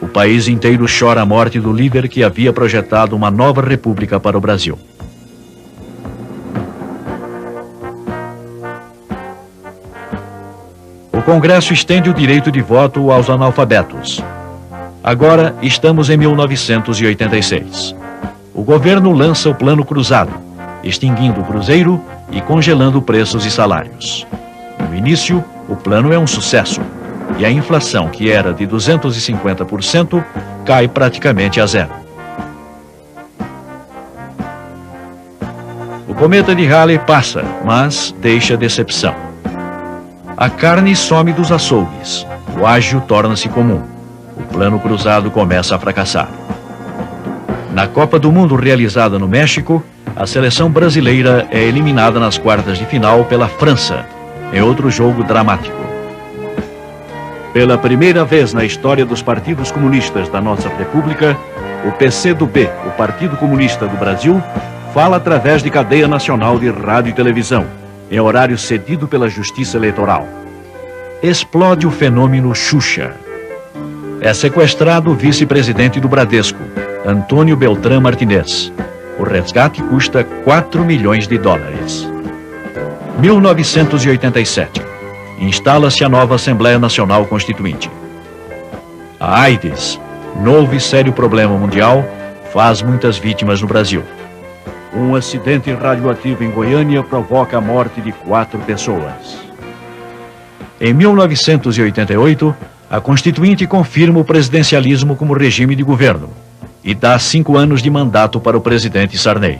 O país inteiro chora a morte do líder que havia projetado uma nova república para o Brasil. Congresso estende o direito de voto aos analfabetos. Agora estamos em 1986. O governo lança o Plano Cruzado, extinguindo o cruzeiro e congelando preços e salários. No início, o plano é um sucesso e a inflação, que era de 250%, cai praticamente a zero. O cometa de Halley passa, mas deixa decepção. A carne some dos açougues, o ágio torna-se comum. O Plano Cruzado começa a fracassar. Na Copa do Mundo realizada no México, a seleção brasileira é eliminada nas quartas de final pela França, em outro jogo dramático. Pela primeira vez na história dos partidos comunistas da nossa República, o PCdoB, o Partido Comunista do Brasil, fala através de cadeia nacional de rádio e televisão, em horário cedido pela Justiça Eleitoral. Explode o fenômeno Xuxa. É sequestrado o vice-presidente do Bradesco, Antônio Beltrán Martinez. O resgate custa 4 milhões de dólares. 1987. Instala-se a nova Assembleia Nacional Constituinte. A AIDS, novo e sério problema mundial, faz muitas vítimas no Brasil. Um acidente radioativo em Goiânia provoca a morte de 4 pessoas. Em 1988, a Constituinte confirma o presidencialismo como regime de governo e dá 5 anos de mandato para o presidente Sarney.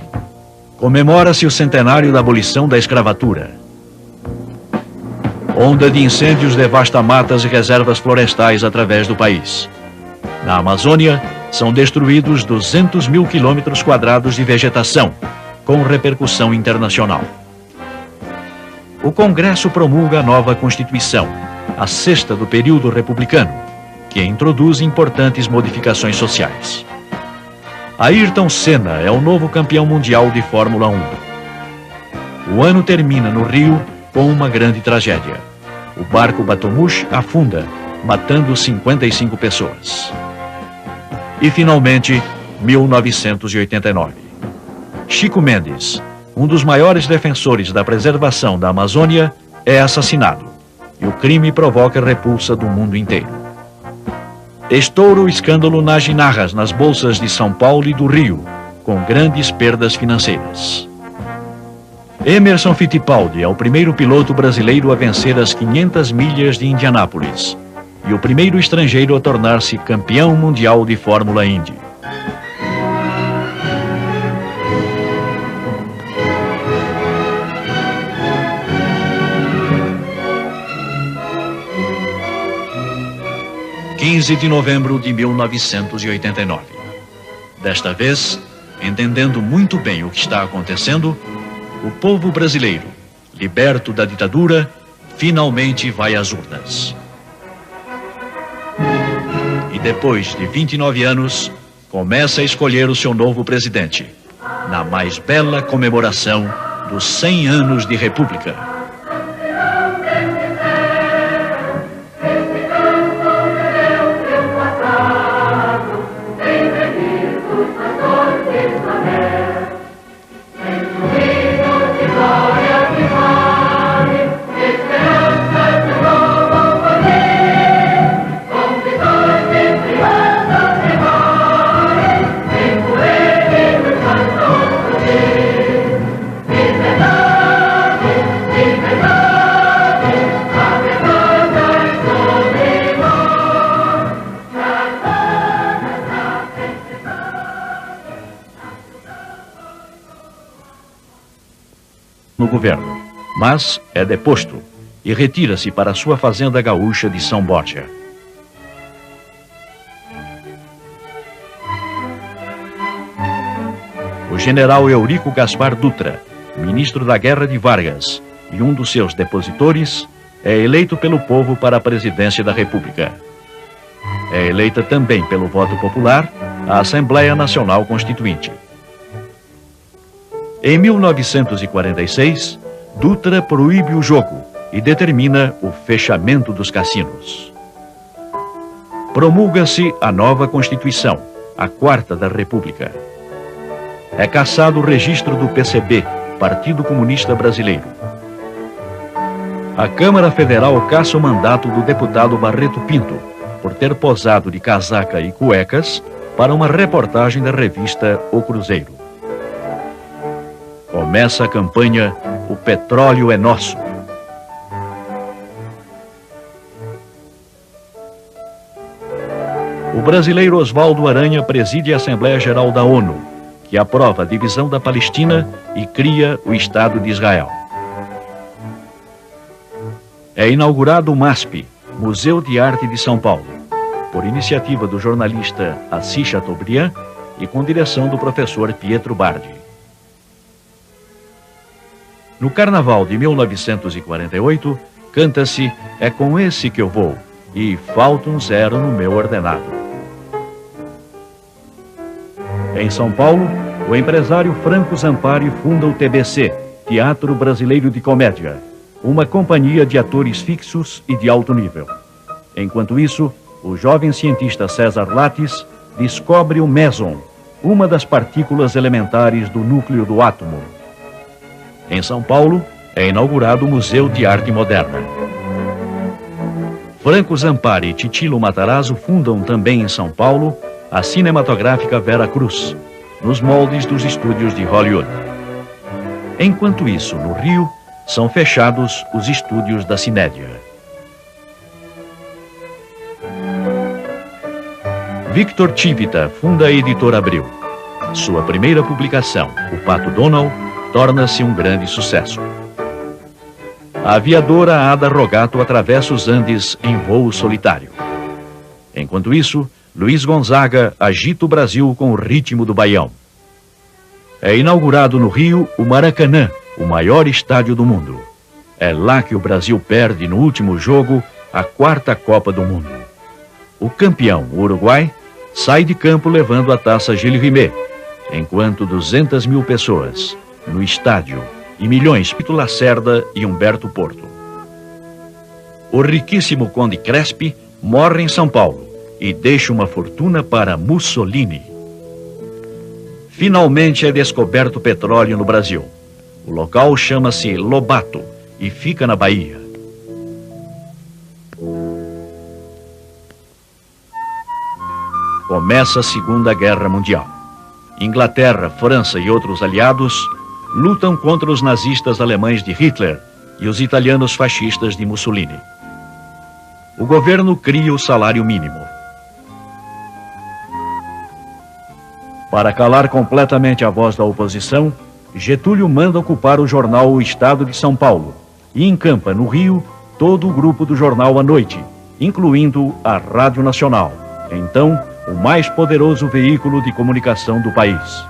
Comemora-se o centenário da abolição da escravatura. Onda de incêndios devasta matas e reservas florestais através do país. Na Amazônia, são destruídos 200 mil quilômetros quadrados de vegetação, com repercussão internacional. O Congresso promulga a nova Constituição, a 6ª do período republicano, que introduz importantes modificações sociais. Ayrton Senna é o novo campeão mundial de Fórmula 1. O ano termina no Rio com uma grande tragédia. O barco Batomush afunda, matando 55 pessoas. E, finalmente, 1989. Chico Mendes, um dos maiores defensores da preservação da Amazônia, é assassinado. E o crime provoca repulsa do mundo inteiro. Estoura o escândalo Naginarras nas bolsas de São Paulo e do Rio, com grandes perdas financeiras. Emerson Fittipaldi é o primeiro piloto brasileiro a vencer as 500 milhas de Indianápolis e o primeiro estrangeiro a tornar-se campeão mundial de Fórmula Indy. (15 de novembro de 1989). Desta vez, entendendo muito bem o que está acontecendo, o povo brasileiro, liberto da ditadura, finalmente vai às urnas. E depois de 29 anos, começa a escolher o seu novo presidente, na mais bela comemoração dos 100 anos de República. No governo, mas é deposto e retira-se para sua fazenda gaúcha de São Borja. O general Eurico Gaspar Dutra, ministro da Guerra de Vargas e um dos seus depositores, é eleito pelo povo para a presidência da República. É eleita também pelo voto popular a Assembleia Nacional Constituinte. Em 1946, Dutra proíbe o jogo e determina o fechamento dos cassinos. Promulga-se a nova Constituição, a 4ª da República. É cassado o registro do PCB, Partido Comunista Brasileiro. A Câmara Federal caça o mandato do deputado Barreto Pinto por ter posado de casaca e cuecas para uma reportagem da revista O Cruzeiro. Começa a campanha O Petróleo é Nosso. O brasileiro Oswaldo Aranha preside a Assembleia Geral da ONU, que aprova a divisão da Palestina e cria o Estado de Israel. É inaugurado o MASP, Museu de Arte de São Paulo, por iniciativa do jornalista Assis Chateaubriand e com direção do professor Pietro Bardi. No Carnaval de 1948, canta-se É com esse que eu vou e falta um zero no meu ordenado. Em São Paulo, o empresário Franco Zampari funda o TBC, Teatro Brasileiro de Comédia, uma companhia de atores fixos e de alto nível. Enquanto isso, o jovem cientista César Lattes descobre o meson, uma das partículas elementares do núcleo do átomo. Em São Paulo, é inaugurado o Museu de Arte Moderna. Franco Zampari e Titilo Matarazzo fundam também em São Paulo a cinematográfica Vera Cruz, nos moldes dos estúdios de Hollywood. Enquanto isso, no Rio, são fechados os estúdios da Cinédia. Victor Chivita funda a Editora Abril. Sua primeira publicação, O Pato Donald, torna-se um grande sucesso. A aviadora Ada Rogato atravessa os Andes em voo solitário. Enquanto isso, Luiz Gonzaga agita o Brasil com o ritmo do baião. É inaugurado no Rio o Maracanã, o maior estádio do mundo. É lá que o Brasil perde no último jogo a 4ª Copa do Mundo. O campeão, o Uruguai, sai de campo levando a taça Gilles Rimet, enquanto 200 mil pessoas no estádio e milhões Pito Lacerda e Humberto Porto. O riquíssimo Conde Crespi morre em São Paulo e deixa uma fortuna para Mussolini. Finalmente é descoberto petróleo no Brasil. O local chama-se Lobato e fica na Bahia. Começa a Segunda Guerra Mundial. Inglaterra, França e outros aliados lutam contra os nazistas alemães de Hitler e os italianos fascistas de Mussolini. O governo cria o salário mínimo. Para calar completamente a voz da oposição, Getúlio manda ocupar o jornal O Estado de São Paulo e encampa no Rio todo o grupo do jornal à noite, incluindo a Rádio Nacional, então o mais poderoso veículo de comunicação do país.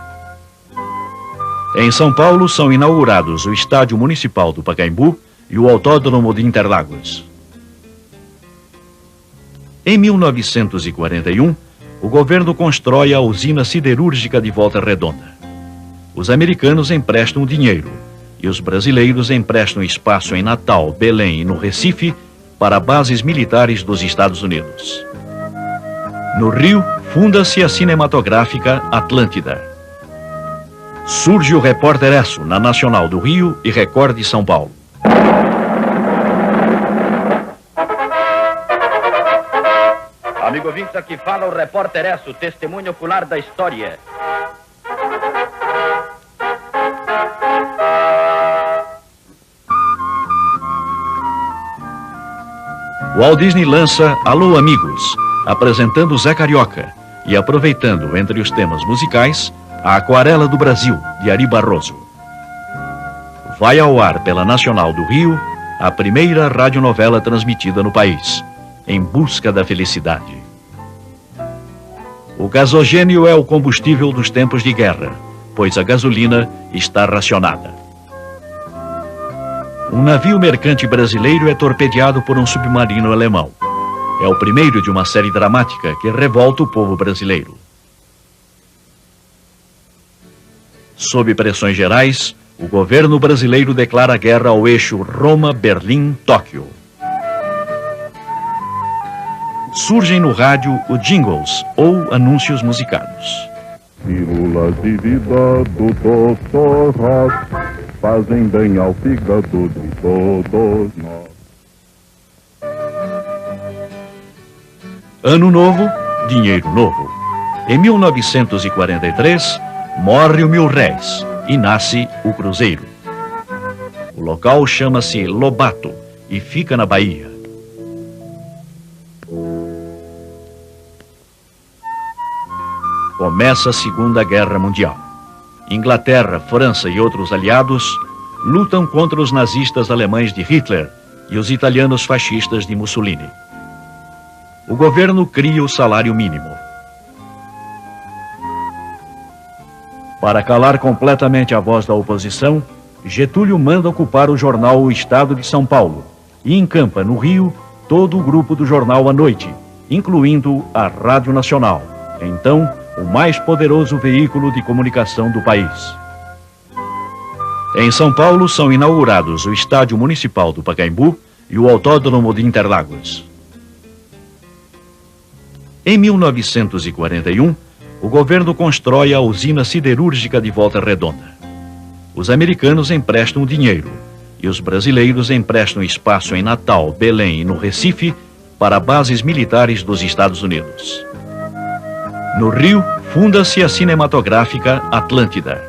Em São Paulo são inaugurados o Estádio Municipal do Pacaembu e o Autódromo de Interlagos. Em 1941, o governo constrói a usina siderúrgica de Volta Redonda. Os americanos emprestam dinheiro e os brasileiros emprestam espaço em Natal, Belém e no Recife para bases militares dos Estados Unidos. No Rio, funda-se a cinematográfica Atlântida. Surge o Repórter Esso na Nacional do Rio e Record de São Paulo. Amigo ouvintes, aqui fala o Repórter Esso, testemunho ocular da história. Walt Disney lança Alô Amigos, apresentando Zé Carioca e aproveitando, entre os temas musicais, a Aquarela do Brasil, de Ari Barroso. Vai ao ar pela Nacional do Rio a primeira radionovela transmitida no país, Em Busca da Felicidade. O gasogênio é o combustível dos tempos de guerra, pois a gasolina está racionada. Um navio mercante brasileiro é torpedeado por um submarino alemão. É o primeiro de uma série dramática que revolta o povo brasileiro. Sob pressões gerais, o governo brasileiro declara guerra ao eixo Roma-Berlim-Tóquio. Surgem no rádio os jingles ou anúncios musicados. Pílulas de vida do Dr. Ross fazem bem ao fígado de todos nós. Ano novo, dinheiro novo. Em 1943, morre o mil-réis e nasce o cruzeiro. O local chama-se Lobato e fica na Bahia. Começa a Segunda Guerra Mundial. Inglaterra, França e outros aliados lutam contra os nazistas alemães de Hitler e os italianos fascistas de Mussolini. O governo cria o salário mínimo. Para calar completamente a voz da oposição, Getúlio manda ocupar o jornal O Estado de São Paulo e encampa no Rio todo o grupo do jornal à noite, incluindo a Rádio Nacional, então o mais poderoso veículo de comunicação do país. Em São Paulo são inaugurados o Estádio Municipal do Pacaembu e o Autódromo de Interlagos. Em 1941, o governo constrói a usina siderúrgica de Volta Redonda. Os americanos emprestam dinheiro e os brasileiros emprestam espaço em Natal, Belém e no Recife para bases militares dos Estados Unidos. No Rio, funda-se a cinematográfica Atlântida.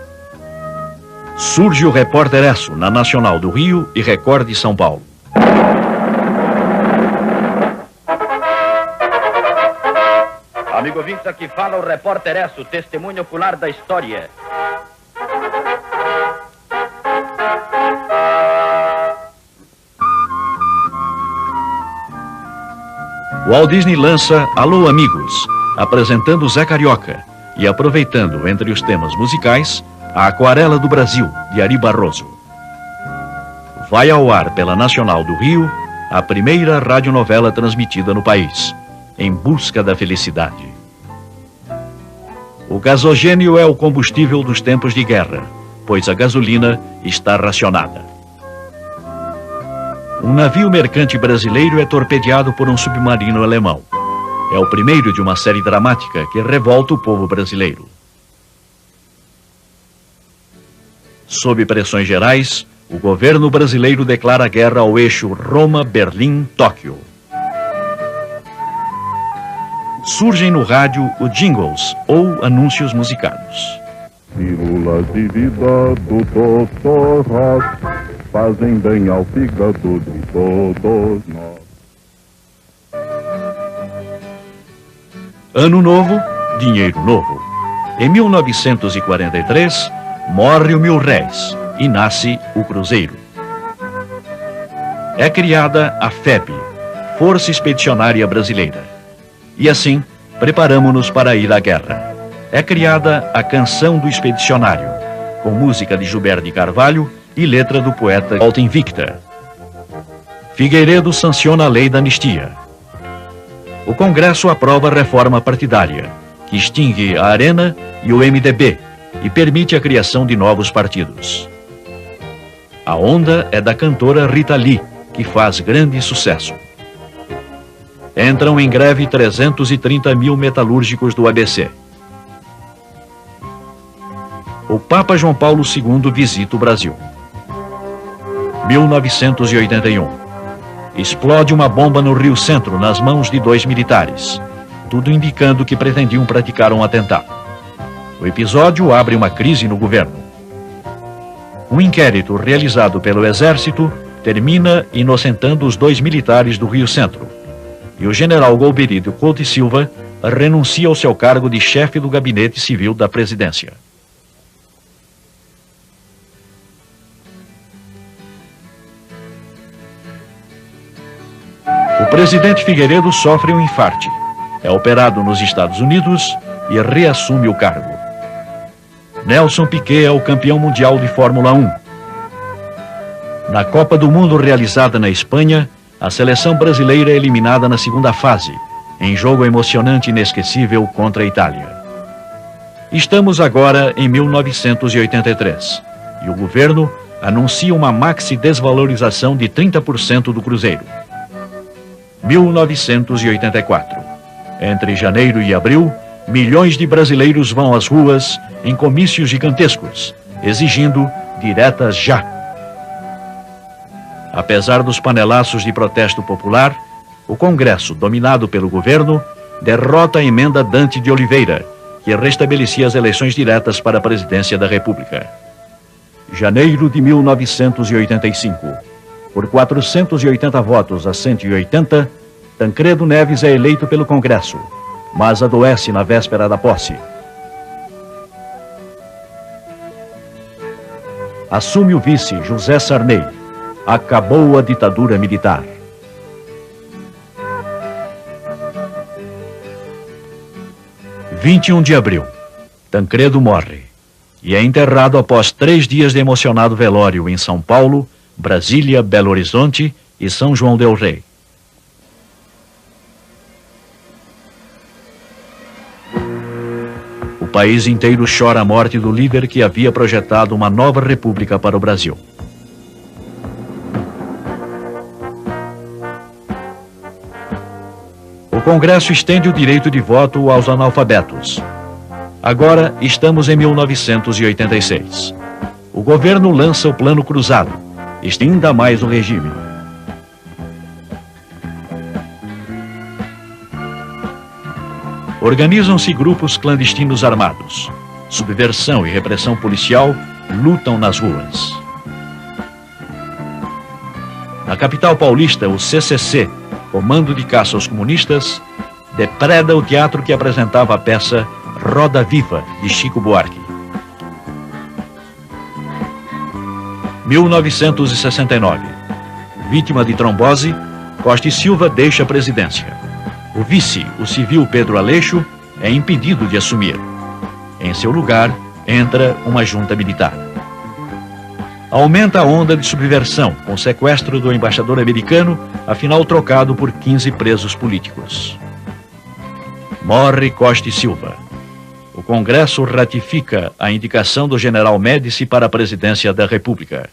Surge o Repórter Esso na Nacional do Rio e Record de São Paulo. Amigo ouvintes, aqui fala o Repórter Esso, testemunho ocular da história. Walt Disney lança Alô Amigos, apresentando Zé Carioca e aproveitando entre os temas musicais a Aquarela do Brasil, de Ari Barroso. Vai ao ar pela Nacional do Rio a primeira radionovela transmitida no país, Em Busca da Felicidade. O gasogênio é o combustível dos tempos de guerra, pois a gasolina está racionada. Um navio mercante brasileiro é torpedeado por um submarino alemão. É o primeiro de uma série dramática que revolta o povo brasileiro. Sob pressões gerais, o governo brasileiro declara guerra ao eixo Roma-Berlim-Tóquio. Surgem no rádio os jingles, ou anúncios musicados. Pílulas de vida do Dr. Ross fazem bem ao fígado de todos nós. Ano novo, dinheiro novo. Em 1943, morre o mil-réis e nasce o cruzeiro. É criada a FEB, Força Expedicionária Brasileira. E assim, preparamo-nos para ir à guerra. É criada a Canção do Expedicionário, com música de Gilberto de Carvalho e letra do poeta Volta Invicta. Figueiredo sanciona a lei da anistia. O Congresso aprova a reforma partidária, que extingue a Arena e o MDB e permite a criação de novos partidos. A onda é da cantora Rita Lee, que faz grande sucesso. Entram em greve 330 mil metalúrgicos do ABC. O Papa João Paulo II visita o Brasil. 1981. Explode uma bomba no Rio Centro nas mãos de 2 militares, tudo indicando que pretendiam praticar um atentado. O episódio abre uma crise no governo. Um inquérito realizado pelo Exército termina inocentando os 2 militares do Rio Centro, e o general Golberídio Couto e Silva renuncia ao seu cargo de chefe do Gabinete Civil da Presidência. O presidente Figueiredo sofre um infarte, é operado nos Estados Unidos e reassume o cargo. Nelson Piquet é o campeão mundial de Fórmula 1. Na Copa do Mundo realizada na Espanha, a seleção brasileira é eliminada na segunda fase, em jogo emocionante e inesquecível contra a Itália. Estamos agora em 1983 e o governo anuncia uma maxi-desvalorização de 30% do cruzeiro. 1984. Entre janeiro e abril, milhões de brasileiros vão às ruas em comícios gigantescos, exigindo diretas já. Apesar dos panelaços de protesto popular, o Congresso, dominado pelo governo, derrota a emenda Dante de Oliveira, que restabelecia as eleições diretas para a presidência da República. Janeiro de 1985. Por 480 votos a 180, Tancredo Neves é eleito pelo Congresso, mas adoece na véspera da posse. Assume o vice José Sarney. Acabou a ditadura militar. – 21 de abril. Tancredo morre e é enterrado após 3 dias de emocionado velório em São Paulo, Brasília, Belo Horizonte e São João del Rei. O país inteiro chora a morte do líder que havia projetado uma nova república para o Brasil. O Congresso estende o direito de voto aos analfabetos. Agora estamos em 1986. O governo lança o Plano Cruzado, estende ainda mais o regime. Organizam-se grupos clandestinos armados. Subversão e repressão policial lutam nas ruas. Na capital paulista, o CCC, Comando de Caça aos Comunistas, depreda o teatro que apresentava a peça Roda Viva, de Chico Buarque. 1969. Vítima de trombose, Costa e Silva deixa a presidência. O vice, o civil Pedro Aleixo, é impedido de assumir. Em seu lugar, entra uma junta militar. Aumenta a onda de subversão, com sequestro do embaixador americano, afinal trocado por 15 presos políticos. Morre Costa e Silva. O Congresso ratifica a indicação do general Médici para a presidência da República.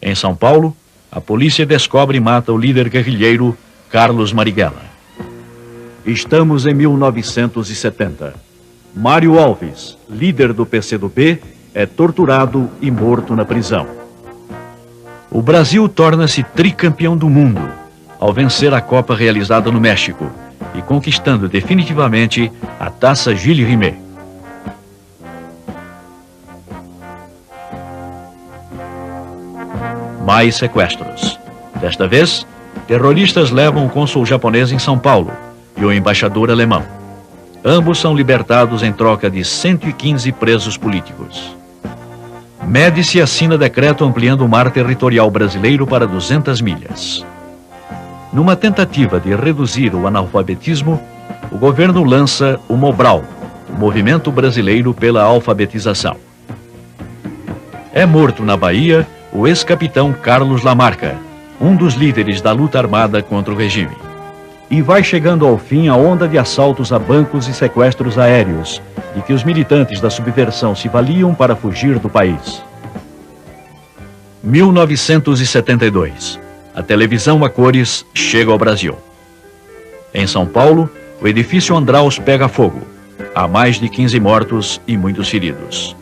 Em São Paulo, a polícia descobre e mata o líder guerrilheiro Carlos Marighella. Estamos em 1970. Mário Alves, líder do PCdoB, é torturado e morto na prisão. O Brasil torna-se tricampeão do mundo ao vencer a Copa realizada no México e conquistando definitivamente a Taça Gilles Rimet. Mais sequestros. Desta vez, terroristas levam o cônsul japonês em São Paulo e o embaixador alemão. Ambos são libertados em troca de 115 presos políticos. Médici assina decreto ampliando o mar territorial brasileiro para 200 milhas. Numa tentativa de reduzir o analfabetismo, o governo lança o Mobral, o Movimento Brasileiro pela Alfabetização. É morto na Bahia o ex-capitão Carlos Lamarca, um dos líderes da luta armada contra o regime. E vai chegando ao fim a onda de assaltos a bancos e sequestros aéreos, de que os militantes da subversão se valiam para fugir do país. 1972. A televisão a cores chega ao Brasil. Em São Paulo, o edifício Andraus pega fogo. Há mais de 15 mortos e muitos feridos.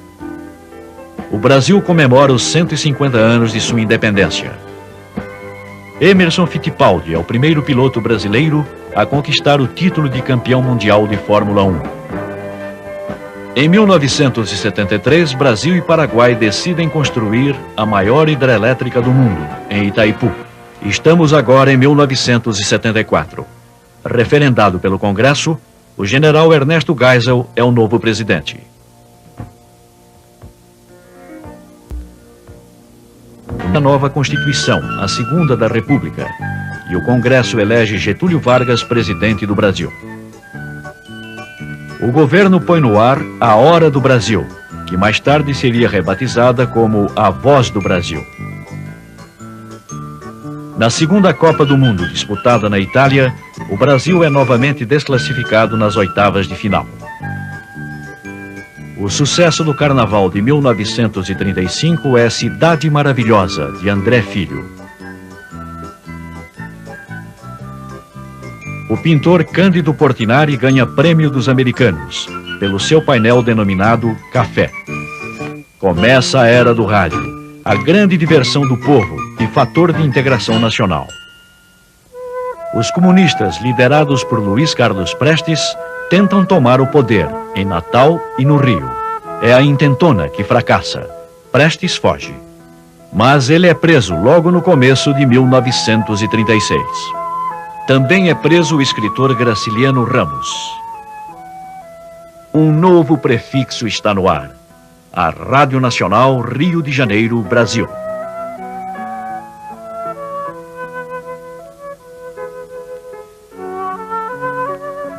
O Brasil comemora os 150 anos de sua independência. Emerson Fittipaldi é o primeiro piloto brasileiro a conquistar o título de campeão mundial de Fórmula 1. Em 1973, Brasil e Paraguai decidem construir a maior hidrelétrica do mundo, em Itaipu. Estamos agora em 1974. Referendado pelo Congresso, o general Ernesto Geisel é o novo presidente. A nova Constituição, a segunda da República, e o Congresso elege Getúlio Vargas presidente do Brasil. O governo põe no ar a Hora do Brasil, que mais tarde seria rebatizada como a Voz do Brasil. Na segunda Copa do Mundo, disputada na Itália, o Brasil é novamente desclassificado nas oitavas de final. O sucesso do Carnaval de 1935 é Cidade Maravilhosa, de André Filho. O pintor Cândido Portinari ganha prêmio dos americanos, pelo seu painel denominado Café. Começa a era do rádio, a grande diversão do povo e fator de integração nacional. Os comunistas, liderados por Luiz Carlos Prestes, tentam tomar o poder em Natal e no Rio. É a intentona que fracassa. Prestes foge. Mas ele é preso logo no começo de 1936. Também é preso o escritor Graciliano Ramos. Um novo prefixo está no ar. A Rádio Nacional Rio de Janeiro, Brasil.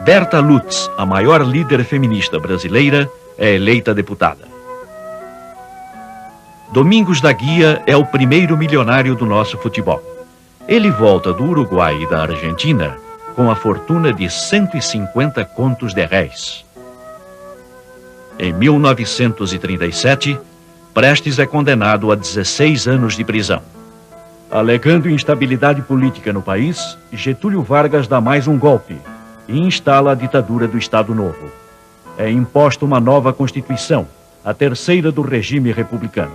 Berta Lutz, a maior líder feminista brasileira, é eleita deputada. Domingos da Guia é o primeiro milionário do nosso futebol. Ele volta do Uruguai e da Argentina com a fortuna de 150 contos de réis. Em 1937, Prestes é condenado a 16 anos de prisão. Alegando instabilidade política no país, Getúlio Vargas dá mais um golpe e instala a ditadura do Estado Novo. É imposta uma nova Constituição, a terceira do regime republicano.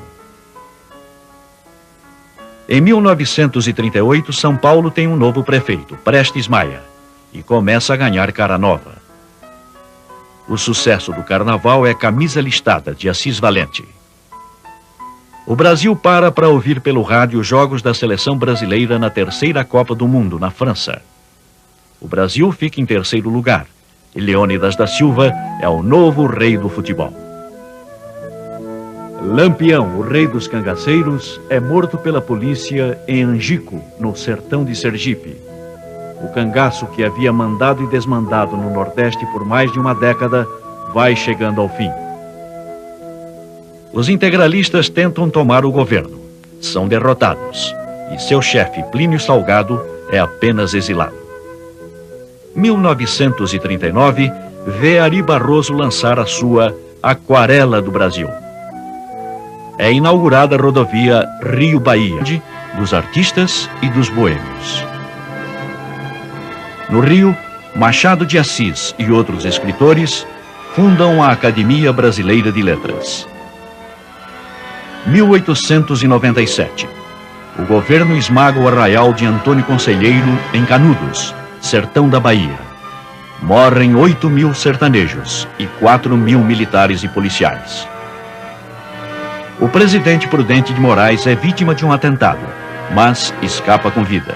Em 1938, São Paulo tem um novo prefeito, Prestes Maia, e começa a ganhar cara nova. O sucesso do carnaval é Camisa Listada, de Assis Valente. O Brasil para ouvir pelo rádio jogos da seleção brasileira na terceira Copa do Mundo, na França. O Brasil fica em terceiro lugar, e Leônidas da Silva é o novo rei do futebol. Lampião, o rei dos cangaceiros, é morto pela polícia em Angico, no sertão de Sergipe. O cangaço que havia mandado e desmandado no Nordeste por mais de uma década vai chegando ao fim. Os integralistas tentam tomar o governo. São derrotados. E seu chefe, Plínio Salgado, é apenas exilado. 1939 vê Ari Barroso lançar a sua Aquarela do Brasil. É inaugurada a rodovia Rio-Bahia, dos artistas e dos boêmios. No Rio, Machado de Assis e outros escritores fundam a Academia Brasileira de Letras. 1897. O governo esmaga o arraial de Antônio Conselheiro em Canudos, sertão da Bahia. Morrem 8.000 sertanejos e 4.000 militares e policiais. O presidente Prudente de Moraes é vítima de um atentado, mas escapa com vida.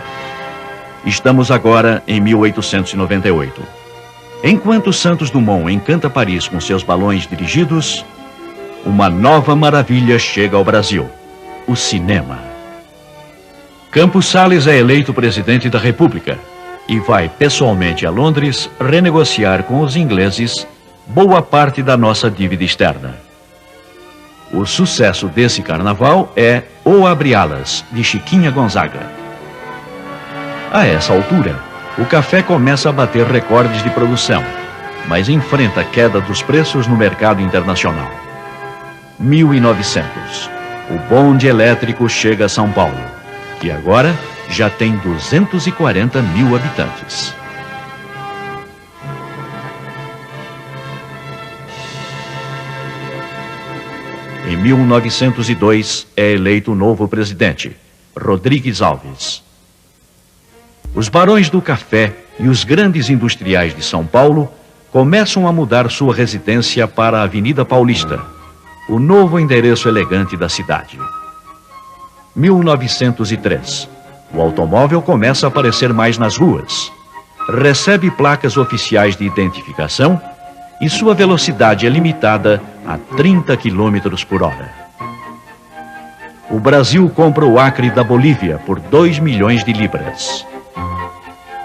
Estamos agora em 1898. Enquanto Santos Dumont encanta Paris com seus balões dirigidos, uma nova maravilha chega ao Brasil: o cinema. Campos Salles é eleito presidente da República e vai pessoalmente a Londres renegociar com os ingleses boa parte da nossa dívida externa. O sucesso desse carnaval é O Abre Alas, de Chiquinha Gonzaga. A essa altura, o café começa a bater recordes de produção, mas enfrenta a queda dos preços no mercado internacional. 1900, o bonde elétrico chega a São Paulo, que agora já tem 240.000 habitantes. Em 1902, é eleito o novo presidente, Rodrigues Alves. Os barões do café e os grandes industriais de São Paulo começam a mudar sua residência para a Avenida Paulista, o novo endereço elegante da cidade. 1903. O automóvel começa a aparecer mais nas ruas, recebe placas oficiais de identificação e sua velocidade é limitada a 30 km por hora. O Brasil compra o Acre da Bolívia por 2 milhões de libras.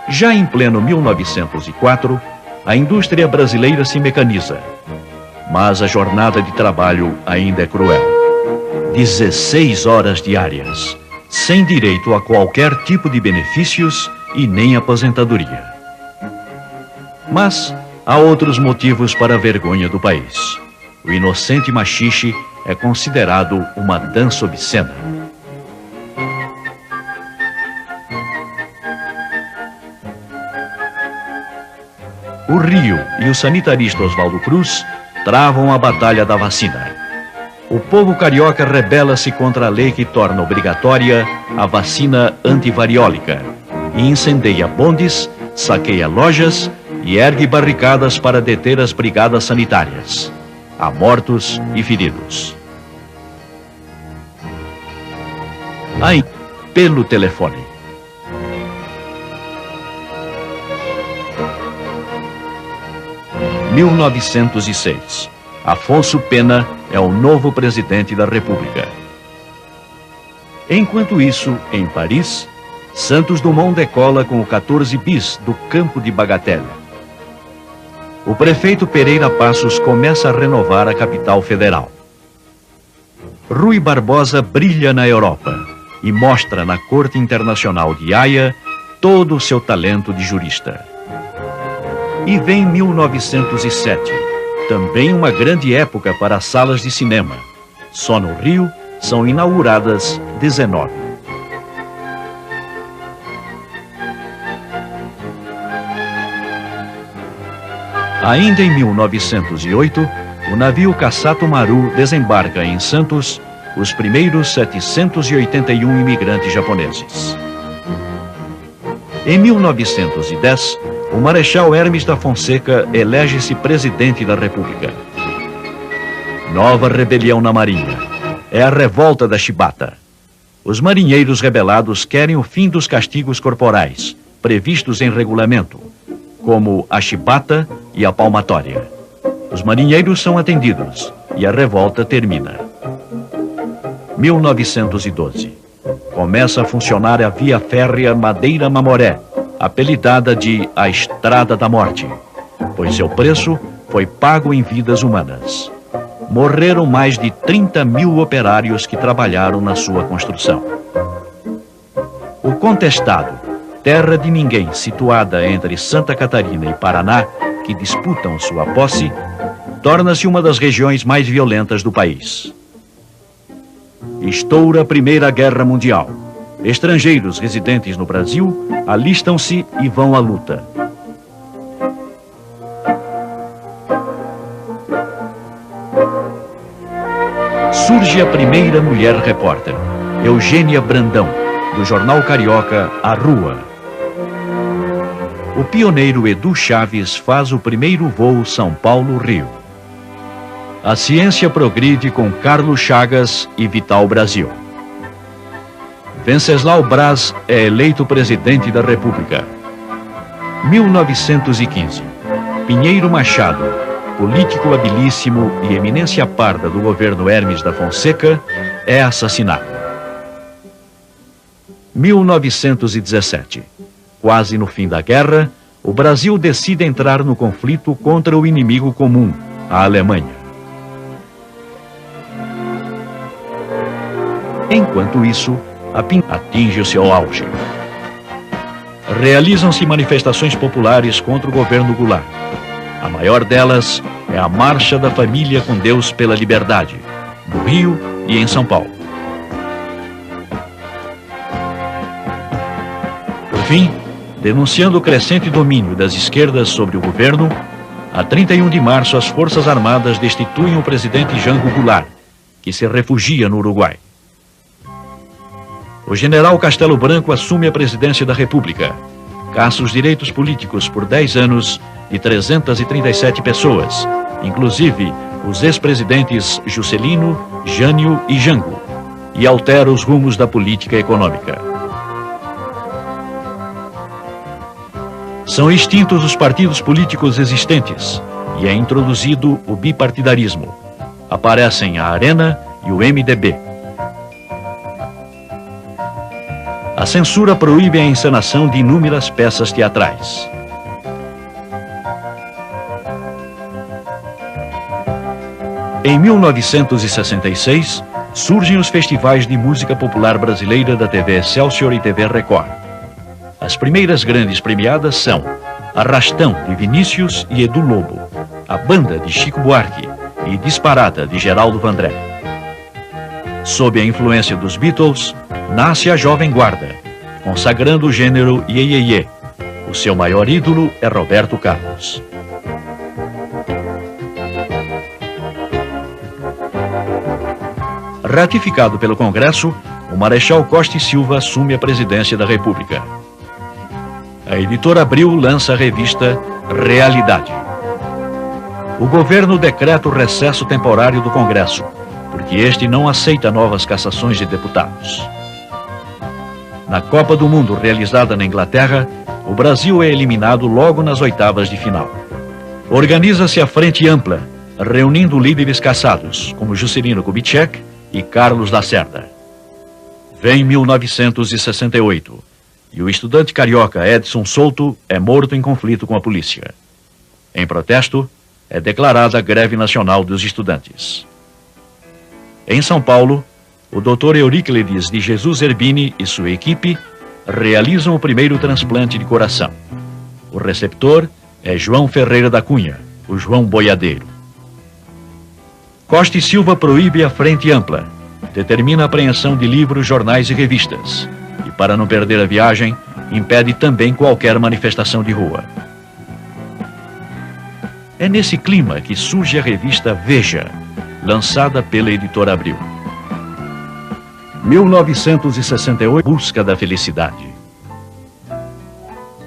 Já em pleno 1904, a indústria brasileira se mecaniza, mas a jornada de trabalho ainda é cruel. 16 horas diárias, sem direito a qualquer tipo de benefícios e nem aposentadoria. Mas há outros motivos para a vergonha do país. O inocente machixe é considerado uma dança obscena. O Rio e o sanitarista Oswaldo Cruz travam a batalha da vacina. O povo carioca rebela-se contra a lei que torna obrigatória a vacina antivariólica e incendeia bondes, saqueia lojas e ergue barricadas para deter as brigadas sanitárias. Há mortos e feridos. Aí, pelo telefone. Em 1906, Afonso Pena é o novo presidente da República. Enquanto isso, em Paris, Santos Dumont decola com o 14 bis do campo de Bagatelle. O prefeito Pereira Passos começa a renovar a capital federal. Rui Barbosa brilha na Europa e mostra na Corte Internacional de Haia todo o seu talento de jurista. E vem 1907, também uma grande época para as salas de cinema. Só no Rio são inauguradas 19. Ainda em 1908, o navio Kassato Maru desembarca em Santos os primeiros 781 imigrantes japoneses. Em 1910, o Marechal Hermes da Fonseca elege-se presidente da República. Nova rebelião na Marinha. É a revolta da Chibata. Os marinheiros rebelados querem o fim dos castigos corporais, previstos em regulamento, como a chibata e a palmatória. Os marinheiros são atendidos e a revolta termina. 1912. Começa a funcionar a via férrea Madeira-Mamoré, apelidada de a Estrada da Morte, pois seu preço foi pago em vidas humanas. Morreram mais de 30 mil operários que trabalharam na sua construção. O Contestado, terra de ninguém situada entre Santa Catarina e Paraná, que disputam sua posse, torna-se uma das regiões mais violentas do país. Estoura a Primeira Guerra Mundial. Estrangeiros residentes no Brasil alistam-se e vão à luta. Surge a primeira mulher repórter, Eugênia Brandão, do jornal carioca A Rua. O pioneiro Edu Chaves faz o primeiro voo São Paulo-Rio. A ciência progride com Carlos Chagas e Vital Brasil. Venceslau Braz é eleito presidente da República. 1915. Pinheiro Machado, político habilíssimo e eminência parda do governo Hermes da Fonseca, é assassinado. 1917. Quase no fim da guerra, o Brasil decide entrar no conflito contra o inimigo comum, a Alemanha. Enquanto isso, a PIN atinge o seu auge. Realizam-se manifestações populares contra o governo Goulart. A maior delas é a Marcha da Família com Deus pela Liberdade, no Rio e em São Paulo. Por fim, denunciando o crescente domínio das esquerdas sobre o governo, a 31 de março as Forças Armadas destituem o presidente Jango Goulart, que se refugia no Uruguai. O general Castelo Branco assume a presidência da República, caça os direitos políticos por 10 anos de 337 pessoas, inclusive os ex-presidentes Juscelino, Jânio e Jango, e altera os rumos da política econômica. São extintos os partidos políticos existentes e é introduzido o bipartidarismo. Aparecem a Arena e o MDB. A censura proíbe a encenação de inúmeras peças teatrais. Em 1966, surgem os festivais de música popular brasileira da TV Excelsior e TV Record. As primeiras grandes premiadas são Arrastão, de Vinícius e Edu Lobo, A Banda, de Chico Buarque e Disparada, de Geraldo Vandré. Sob a influência dos Beatles, nasce a Jovem Guarda, consagrando o gênero Iê Iê Iê. O seu maior ídolo é Roberto Carlos. Ratificado pelo Congresso, o Marechal Costa e Silva assume a presidência da República. a editora Abril lança a revista Realidade. O governo decreta o recesso temporário do Congresso, porque este não aceita novas cassações de deputados. Na Copa do Mundo realizada na Inglaterra, o Brasil é eliminado logo nas oitavas de final. Organiza-se a Frente Ampla, reunindo líderes cassados, como Juscelino Kubitschek e Carlos Lacerda. Vem 1968, e o estudante carioca Edson Souto é morto em conflito com a polícia. Em protesto, é declarada a greve nacional dos estudantes. Em São Paulo, o Dr. Euríclides de Jesus Zerbini e sua equipe realizam o primeiro transplante de coração. O receptor é João Ferreira da Cunha, o João Boiadeiro. Costa e Silva proíbe a Frente Ampla, determina a apreensão de livros, jornais e revistas, e para não perder a viagem, impede também qualquer manifestação de rua. É nesse clima que surge a revista Veja, lançada pela editora Abril. 1968, Busca da Felicidade.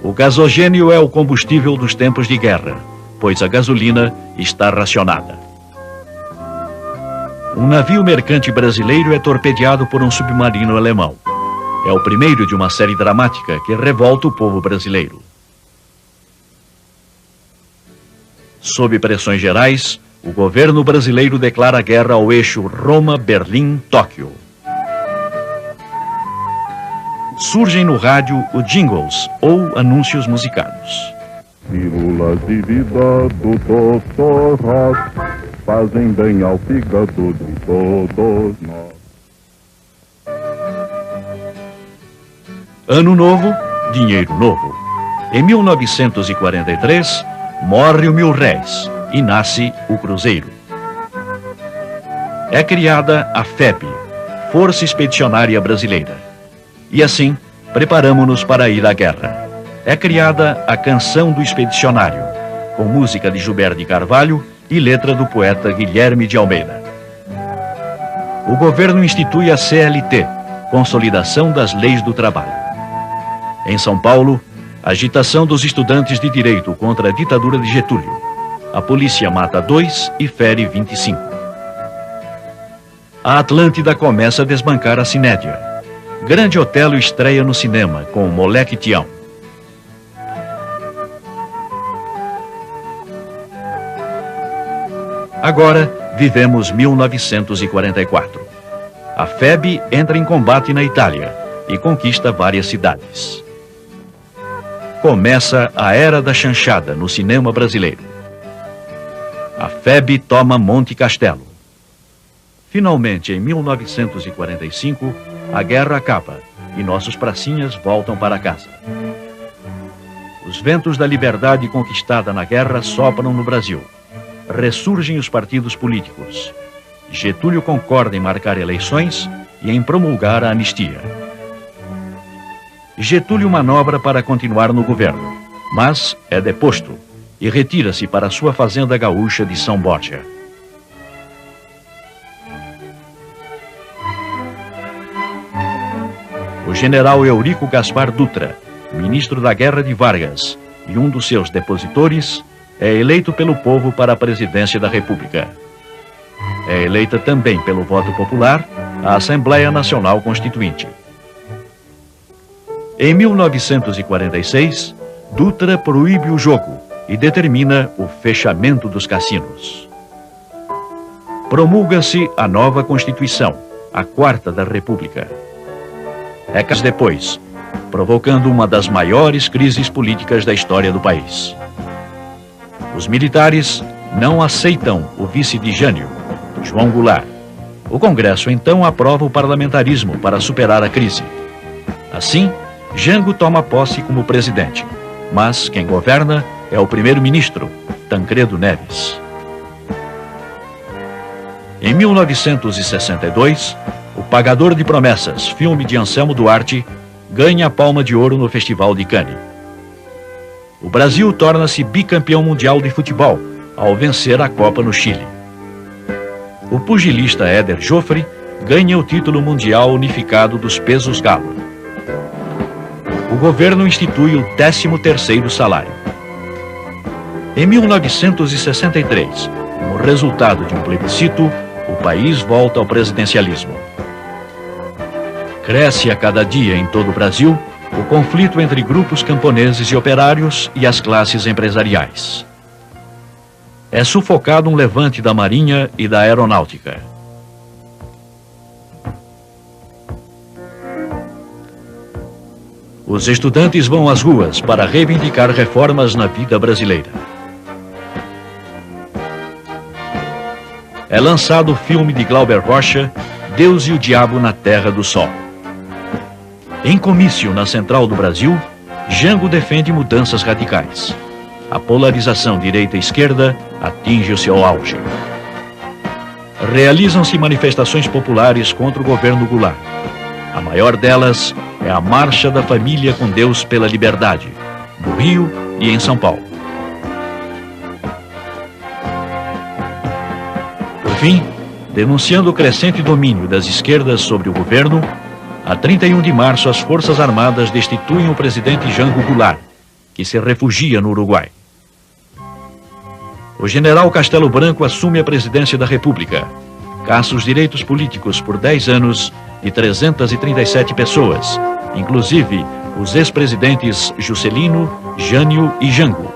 O gasogênio é o combustível dos tempos de guerra, pois a gasolina está racionada. Um navio mercante brasileiro é torpedeado por um submarino alemão. É o primeiro de uma série dramática que revolta o povo brasileiro. Sob pressões gerais, o governo brasileiro declara guerra ao eixo Roma-Berlim-Tóquio. Surgem no rádio os jingles ou anúncios musicados. Pílulas de vida do Dr. Ross fazem bem ao fígado de todos nós. Ano novo, dinheiro novo. Em 1943, morre o Mil-Réis e nasce o Cruzeiro. É criada a FEB, Força Expedicionária Brasileira. E assim, preparamo-nos para ir à guerra. É criada a Canção do Expedicionário, com música de Gilberto de Carvalho e letra do poeta Guilherme de Almeida. O governo institui a CLT, Consolidação das Leis do Trabalho. Em São Paulo, agitação dos estudantes de direito contra a ditadura de Getúlio. A polícia mata 2 e fere 25. A Atlântida começa a desbancar a Cinédia. Grande Otelo estreia no cinema com o Moleque Tião. Agora, vivemos 1944. A FEB entra em combate na Itália e conquista várias cidades. Começa a Era da Chanchada no cinema brasileiro. A FEB toma Monte Castelo. Finalmente, em 1945, a guerra acaba e nossos pracinhas voltam para casa. Os ventos da liberdade conquistada na guerra sopram no Brasil. Ressurgem os partidos políticos. Getúlio concorda em marcar eleições e em promulgar a anistia. Getúlio manobra para continuar no governo, mas é deposto e retira-se para sua fazenda gaúcha de São Borja. O general Eurico Gaspar Dutra, ministro da Guerra de Vargas e um dos seus depositores, é eleito pelo povo para a presidência da República. É eleita também pelo voto popular a Assembleia Nacional Constituinte. Em 1946, Dutra proíbe o jogo e determina o fechamento dos cassinos. Promulga-se a nova Constituição, a Quarta da República. Décadas depois, provocando uma das maiores crises políticas da história do país. Os militares não aceitam o vice de Jânio, João Goulart. O Congresso então aprova o parlamentarismo para superar a crise. Assim, Jango toma posse como presidente, mas quem governa é o primeiro-ministro, Tancredo Neves. Em 1962, O Pagador de Promessas, filme de Anselmo Duarte, ganha a Palma de Ouro no Festival de Cannes. O Brasil torna-se bicampeão mundial de futebol, ao vencer a Copa no Chile. O pugilista Éder Joffre ganha o título mundial unificado dos pesos galo. o governo institui o 13º salário. Em 1963, como resultado de um plebiscito, o país volta ao presidencialismo. Cresce a cada dia em todo o Brasil o conflito entre grupos camponeses e operários e as classes empresariais. É sufocado um levante da Marinha e da Aeronáutica. Os estudantes vão às ruas para reivindicar reformas na vida brasileira. É lançado o filme de Glauber Rocha, Deus e o Diabo na Terra do Sol. Em comício na Central do Brasil, Jango defende mudanças radicais. A polarização direita-esquerda atinge o seu auge. Realizam-se manifestações populares contra o governo Goulart. A maior delas é a Marcha da Família com Deus pela Liberdade, no Rio e em São Paulo. Por fim, denunciando o crescente domínio das esquerdas sobre o governo, a 31 de março as Forças Armadas destituem o presidente Jango Goulart, que se refugia no Uruguai. O general Castelo Branco assume a presidência da República, caça os direitos políticos por 10 anos de 337 pessoas, inclusive os ex-presidentes Juscelino, Jânio e Jango,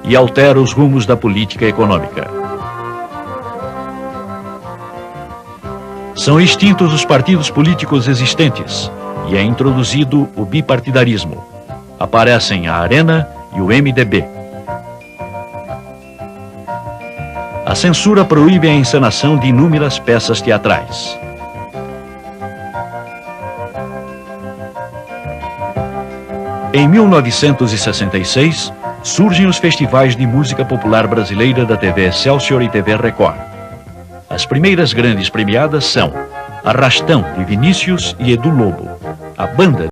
e altera os rumos da política econômica. São extintos os partidos políticos existentes e é introduzido o bipartidarismo. Aparecem a Arena e o MDB. A censura proíbe a encenação de inúmeras peças teatrais. Em 1966, surgem os festivais de música popular brasileira da TV Excelsior e TV Record. As primeiras grandes premiadas são Arrastão, de Vinícius e Edu Lobo, a banda